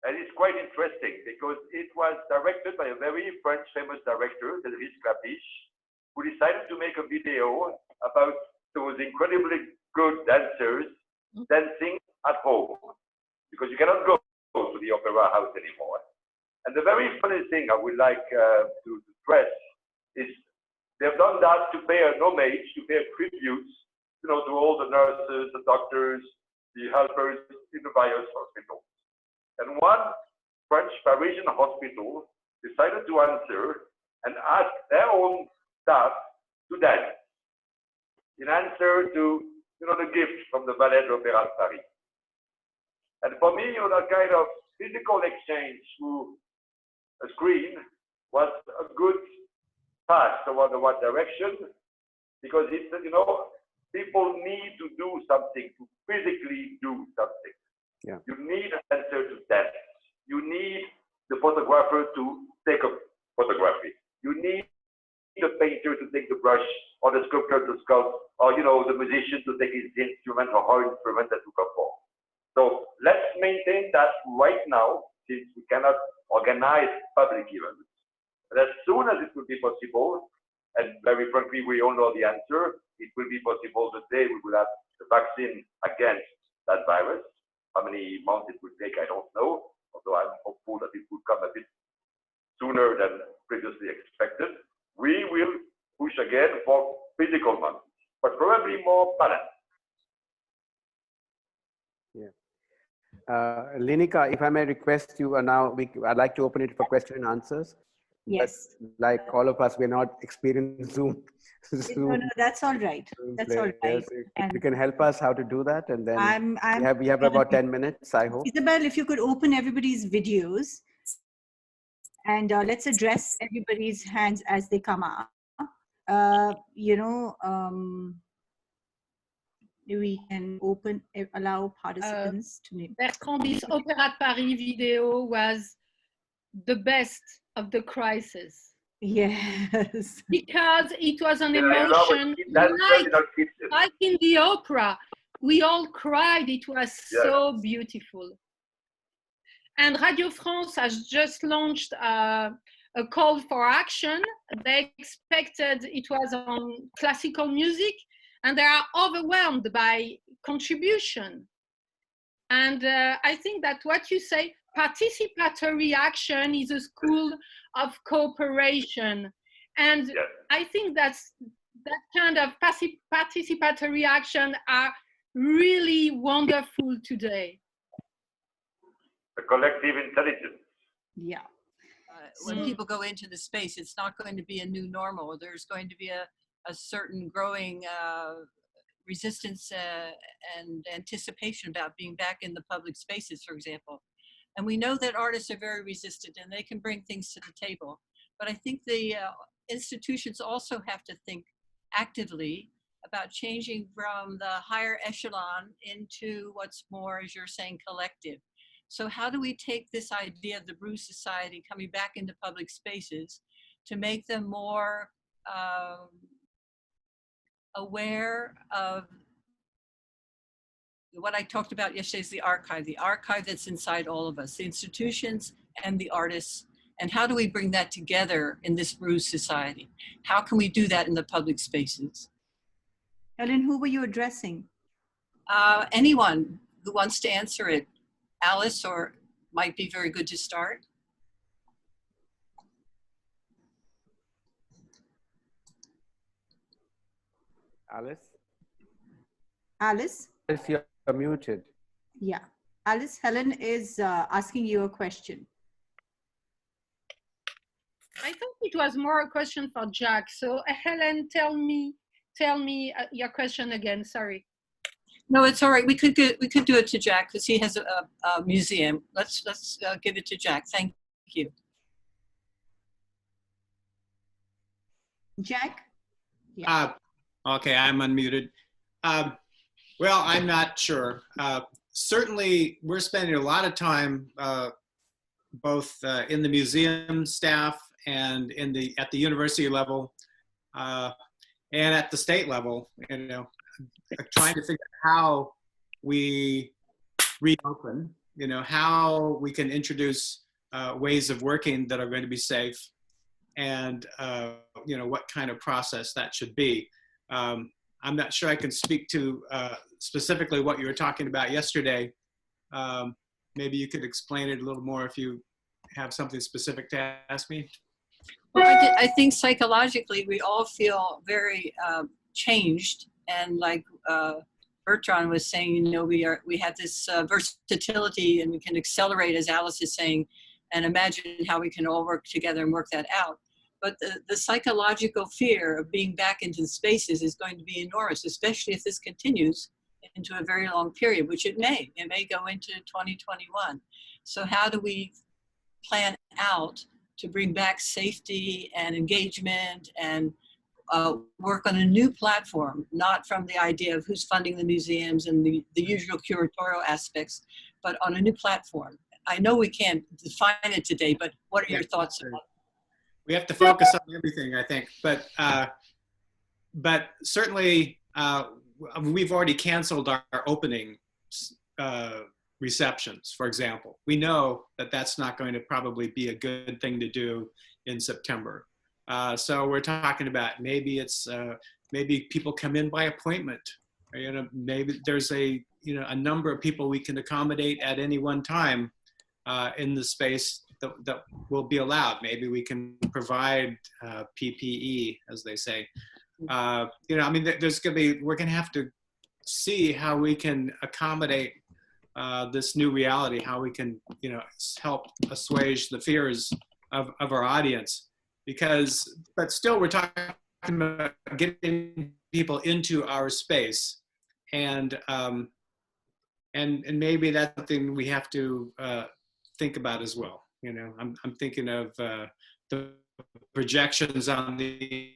and it's quite interesting because it was directed by a very French famous director, Cédric Clapiche, who decided to make a video about those incredibly good dancers dancing at home, because you cannot go to the opera house anymore. And the very funny thing I would like to stress is they've done that to pay an homage, to pay a tribute, to all the nurses, the doctors, the helpers in the various hospitals. And one French Parisian hospital decided to answer and ask their own staff to dance in answer to, the gift from the Ballet de l'Opéra de Paris. And for me, that kind of physical exchange through a screen was a good path toward the one direction, because it's, people need to do something, to physically do something. Yeah. You need a dancer to dance. You need the photographer to take a photography. You need the painter to take the brush, or the sculptor to sculpt, or the musician to take his instrument or her instrument to perform. So let's maintain that right now, since we cannot organize public events. But as soon as it will be possible, and very frankly, we all know the answer, it will be possible the day we will have the vaccine against that virus. How many months it will take, I don't know, although I'm hopeful that it will come a bit sooner than previously expected. We will push again for physical months, but probably more balanced. Yeah. Linika, if I may request you now, I'd like to open it for question and answers. Yes. But like all of us, we're not experienced Zoom. No, that's all right. That's all right. And you can help us how to do that, and then we have about 10 minutes, I hope. Isabel, if you could open everybody's videos, and let's address everybody's hands as they come up. We can allow participants to name. Bertrand's Opéra de Paris video was the best of the crisis. Yes. Because it was an emotion, like in the opera. We all cried. It was so beautiful. And Radio France has just launched a call for action. They expected it was on classical music, and they are overwhelmed by contribution. And I think that what you say, participatory action is a school of cooperation. And I think that kind of participatory action are really wonderful today. A collective intelligence. Yeah. when people go into the space, it's not going to be a new normal. There's going to be a certain growing resistance and anticipation about being back in the public spaces, for example. And we know that artists are very resistant and they can bring things to the table. But I think the institutions also have to think actively about changing from the higher echelon into what's more, as you're saying, collective. So how do we take this idea of the Bruce Society coming back into public spaces to make them more aware of what I talked about yesterday, is the archive that's inside all of us, the institutions and the artists, and how do we bring that together in this Bruce Society? How can we do that in the public spaces? Helen, who were you addressing? Anyone who wants to answer it. Alice, or might be very good to start. Alice? Alice? Alice, you're muted. Yeah. Alice, Helen is asking you a question. I thought it was more a question for Jack. So Helen, tell me your question again. Sorry. No, it's all right. We could do it to Jack because he has a museum. Let's give it to Jack. Thank you. Jack? Yeah. Okay, I'm unmuted. Well, I'm not sure. Certainly, we're spending a lot of time both in the museum staff and at the university level and at the state level, trying to figure out how we reopen, how we can introduce ways of working that are going to be safe, and what kind of process that should be. I'm not sure I can speak to specifically what you were talking about yesterday. Maybe you could explain it a little more if you have something specific to ask me. Well, I think psychologically we all feel very changed, and like Bertrand was saying, we have this versatility, and we can accelerate, as Alice is saying, and imagine how we can all work together and work that out. But the psychological fear of being back into the spaces is going to be enormous, especially if this continues into a very long period, which it may go into 2021. So how do we plan out to bring back safety and engagement and work on a new platform, not from the idea of who's funding the museums and the usual curatorial aspects, but on a new platform? I know we can't define it today, but what are your thoughts about it? We have to focus on everything, I think, but certainly we've already canceled our opening receptions, for example. We know that that's not going to probably be a good thing to do in September. So we're talking about maybe people come in by appointment. Or, maybe there's a number of people we can accommodate at any one time in the space that will be allowed. Maybe we can provide PPE, as they say. We're going to have to see how we can accommodate this new reality, how we can, help assuage the fears of our audience. But still we're talking about getting people into our space, and maybe that's something we have to think about as well. I'm thinking of the projections on the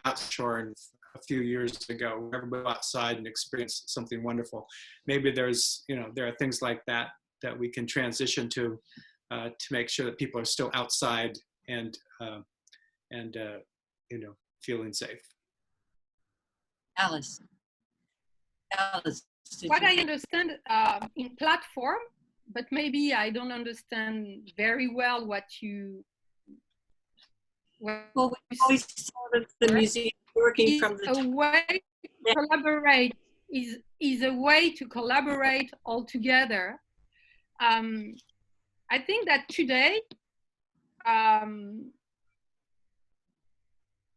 outshore a few years ago, where everybody outside and experienced something wonderful. Maybe there are things like that we can transition to make sure that people are still outside and feeling safe. Alice, what I understand in platform, but maybe I don't understand very well what you. Well, we always started the museum working from the a way to collaborate is a way to collaborate all together. I think that today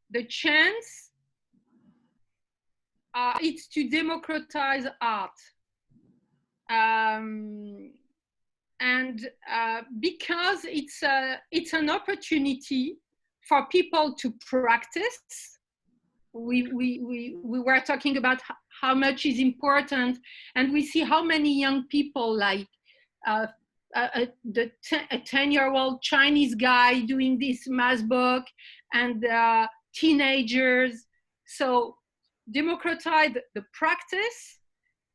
the chance it's to democratize art. and because it's an opportunity for people to practice. We were talking about how much is important, and we see how many young people, like a 10-year-old Chinese guy doing this math book, and teenagers. So democratize the practice,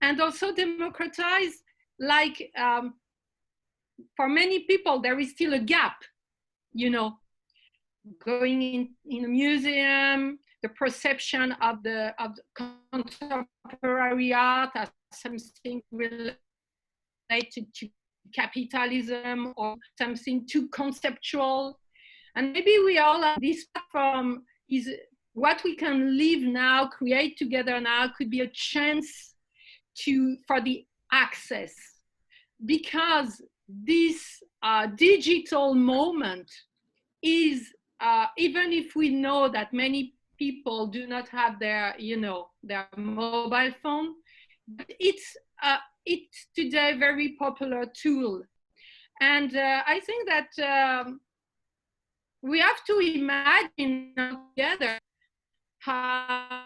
and also democratize, like, for many people there is still a gap, you know, going in a museum, the perception of the contemporary art as something related to capitalism or something too conceptual. And maybe we all have this platform is what we can live now, create together now, could be a chance for the access, because this digital moment is, even if we know that many people do not have their, you know, their mobile phone, but it's today a very popular tool. And I think that we have to imagine together how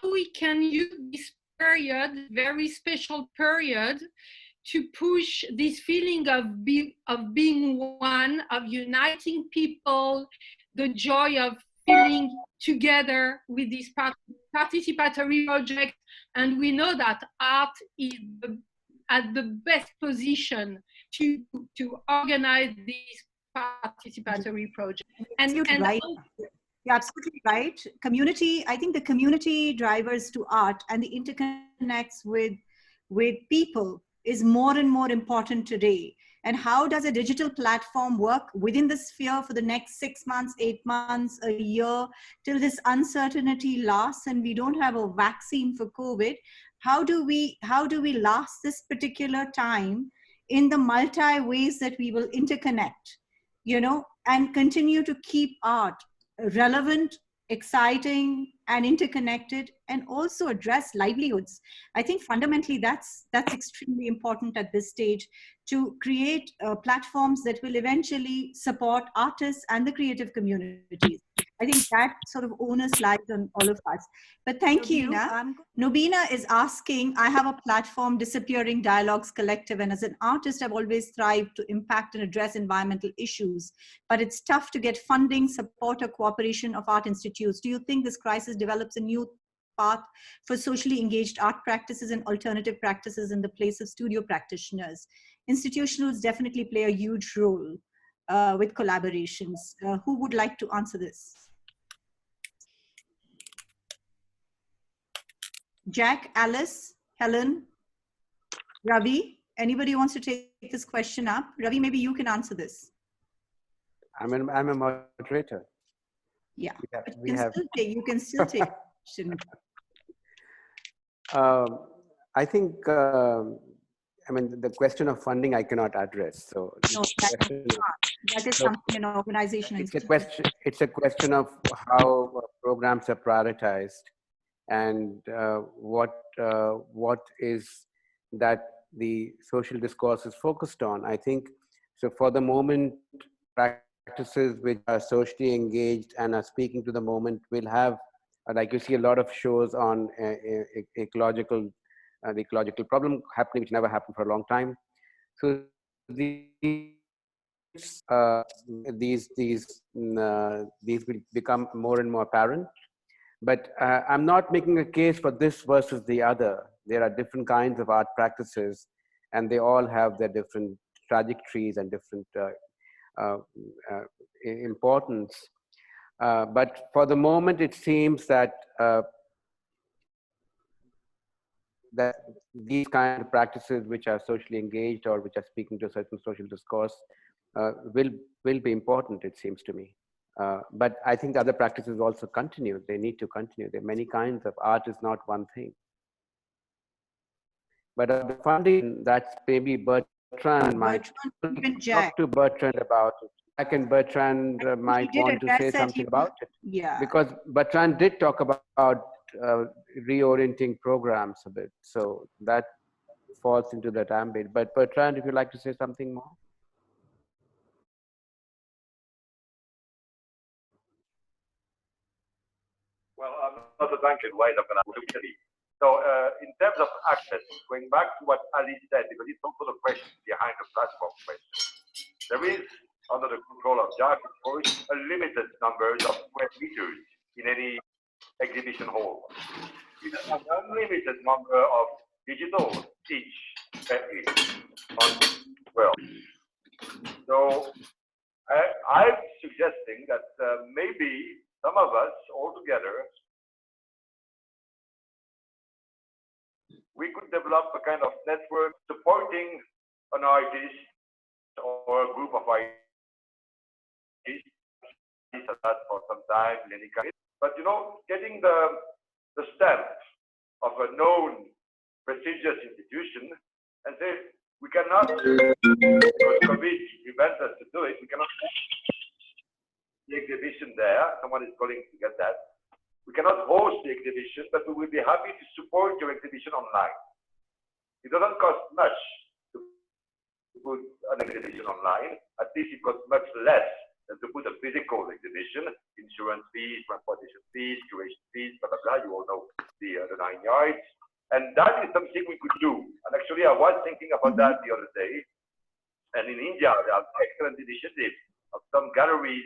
we can use this period, very special period, to push this feeling of being one, of uniting people, the joy of feeling together with this participatory project. And we know that art is at the best position to organize this participatory project. And you're right. You're absolutely right. Community, I think the community drivers to art and the interconnects with people is more and more important today. And how does a digital platform work within the sphere for the next 6 months, 8 months, a year, till this uncertainty lasts and we don't have a vaccine for COVID? How do we last this particular time in the multi ways that we will interconnect, you know, and continue to keep art relevant, exciting, and interconnected, and also address livelihoods? I think fundamentally that's extremely important at this stage, to create platforms that will eventually support artists and the creative communities. I think that sort of onus lies on all of us. But thank you. Nobina is asking, I have a platform, Disappearing Dialogues Collective, and as an artist, I've always strived to impact and address environmental issues, but it's tough to get funding, support, or cooperation of art institutes. Do you think this crisis develops a new path for socially engaged art practices and alternative practices in the place of studio practitioners? Institutionals definitely play a huge role with collaborations. Who would like to answer this? Jack, Alice, Helen, Ravi, anybody wants to take this question up? Ravi, maybe you can answer this. I'm a moderator. Yeah, you can still take the question. I think, I mean, the question of funding I cannot address. So no, that is something an organization. It's a question of how programs are prioritized, and what is that the social discourse is focused on. I think so. For the moment, practices which are socially engaged and are speaking to the moment will have, like you see a lot of shows on the ecological problem happening, which never happened for a long time. So these will become more and more apparent. But I'm not making a case for this versus the other. There are different kinds of art practices, and they all have their different trajectories and different importance. But for the moment, it seems that that these kind of practices which are socially engaged or which are speaking to a certain social discourse will be important, it seems to me. But I think other practices also continue. They need to continue. There are many kinds of art, is not one thing. But the funding, that's maybe Bertrand might talk to Bertrand about it. Jack and Bertrand might want to say something about it. Yeah. Because Bertrand did talk about reorienting programs a bit. So that falls into that ambit. But Bertrand, if you'd like to say something more. Well, I'm not a drunken way, I'm going to So in terms of access, going back to what Ali said, because it's also the question behind the platform question. There is, under the control of JAC, of course, a limited number of square meters in any exhibition hall. With an unlimited number of digital each on well. So I'm suggesting that maybe some of us all together, we could develop a kind of network supporting an artist or a group of artists for some time, but you know, getting the stamp of a known prestigious institution and say, we cannot, because COVID prevents us to do it, we cannot the exhibition there, someone is calling to get that. We cannot host the exhibition, but we will be happy to support your exhibition online. It doesn't cost much to put an exhibition online. At least it costs much less than to put a physical exhibition, insurance fees, transportation fees, curation fees, blah, blah, blah. You all know the 9 yards. And that is something we could do. And actually, I was thinking about that the other day. And in India, there are excellent initiatives of some galleries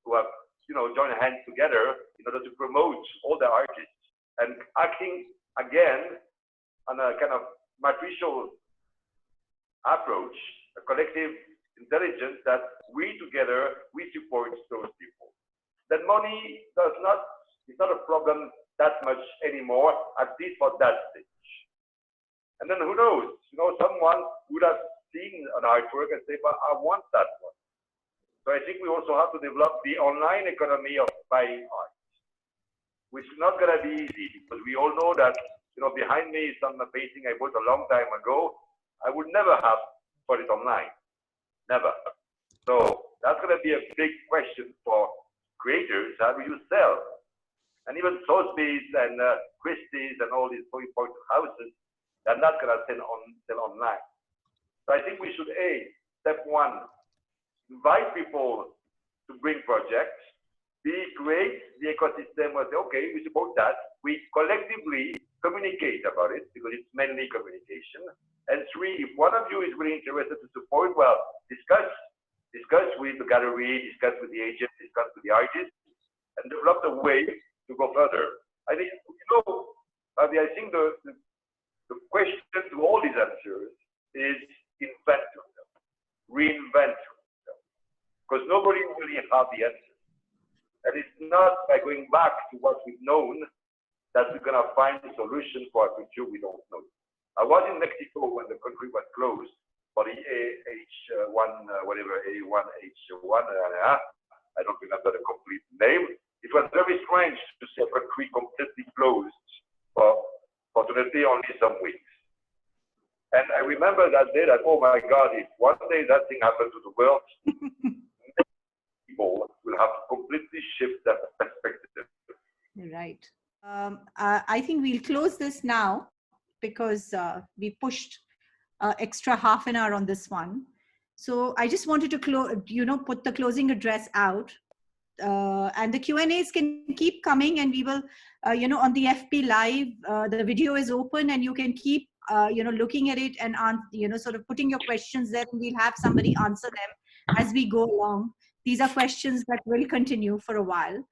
who have, you know, joined hands together in order to promote all the artists and acting again on a kind of matricial approach, a collective intelligence that we together, we support those people. That money it's not a problem that much anymore, at least for that stage. And then who knows, you know, someone would have seen an artwork and say, but I want that one. So I think we also have to develop the online economy of buying art, which is not going to be easy because we all know that, you know, behind me is some painting I bought a long time ago. I would never have put it online, never. So that's going to be a big question for creators. How do you sell? And even Sotheby's and Christie's and all these so important houses, they're not going to sell online. So I think we should, step one, invite people to bring projects, create the ecosystem where say, okay, we support that. We collectively communicate about it because it's mainly communication. And 3, if one of you is really interested to support, well, discuss with the gallery, discuss with the agent, discuss with the artist, and develop a way to go further. I think, you know, I think the question to all these answers is invent yourself, reinvent yourself, because nobody really has the answer. And it's not by going back to what we've known that we're going to find a solution for a future we don't know. I was in Mexico when the country was closed for the A1, whatever, A1H1, I don't remember the complete name. It was very strange to see a country completely closed for fortunately only some weeks. And I remember that day that, oh my God, if one day that thing happened to the world, people will have to completely shift that perspective. Right. I think we'll close this now because we pushed extra half an hour on this one. So I just wanted to put the closing address out. And the Q&As can keep coming, and we will, on the FP Live, the video is open and you can keep, looking at it and, sort of putting your questions there, and we'll have somebody answer them as we go along. These are questions that will continue for a while.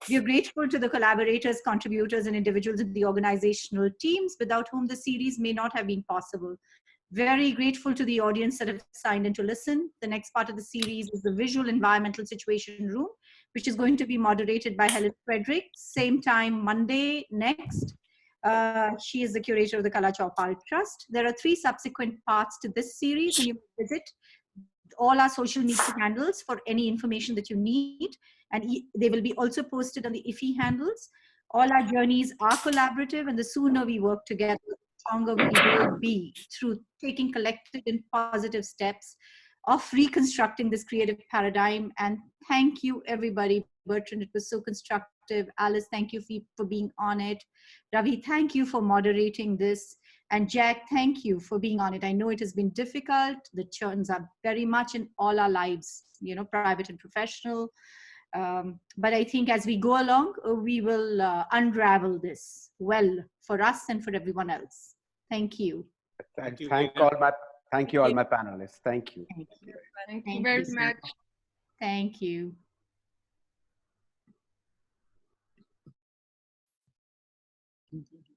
We are grateful to the collaborators, contributors, and individuals in the organizational teams without whom the series may not have been possible. Very grateful to the audience that have signed in to listen. The next part of the series is the Visual Environmental Situation Room, which is going to be moderated by Helen Frederick. Same time, Monday next. She is the curator of the Chaupal Trust. There are 3 subsequent parts to this series, and you can visit all our social media handles for any information that you need. And they will be also posted on the IFI handles. All our journeys are collaborative, and the sooner we work together, the stronger we will be through taking collective and positive steps of reconstructing this creative paradigm. And thank you, everybody. Bertrand, it was so constructive. Alice, thank you for being on it. Ravi, thank you for moderating this. And Jack, thank you for being on it. I know it has been difficult. The churns are very much in all our lives, you know, private and professional. But I think as we go along, we will unravel this well for us and for everyone else. Thank you. Thank you, Thank you all my panelists. Thank you. Thank you. Thank you very much. Thank you. Mhm.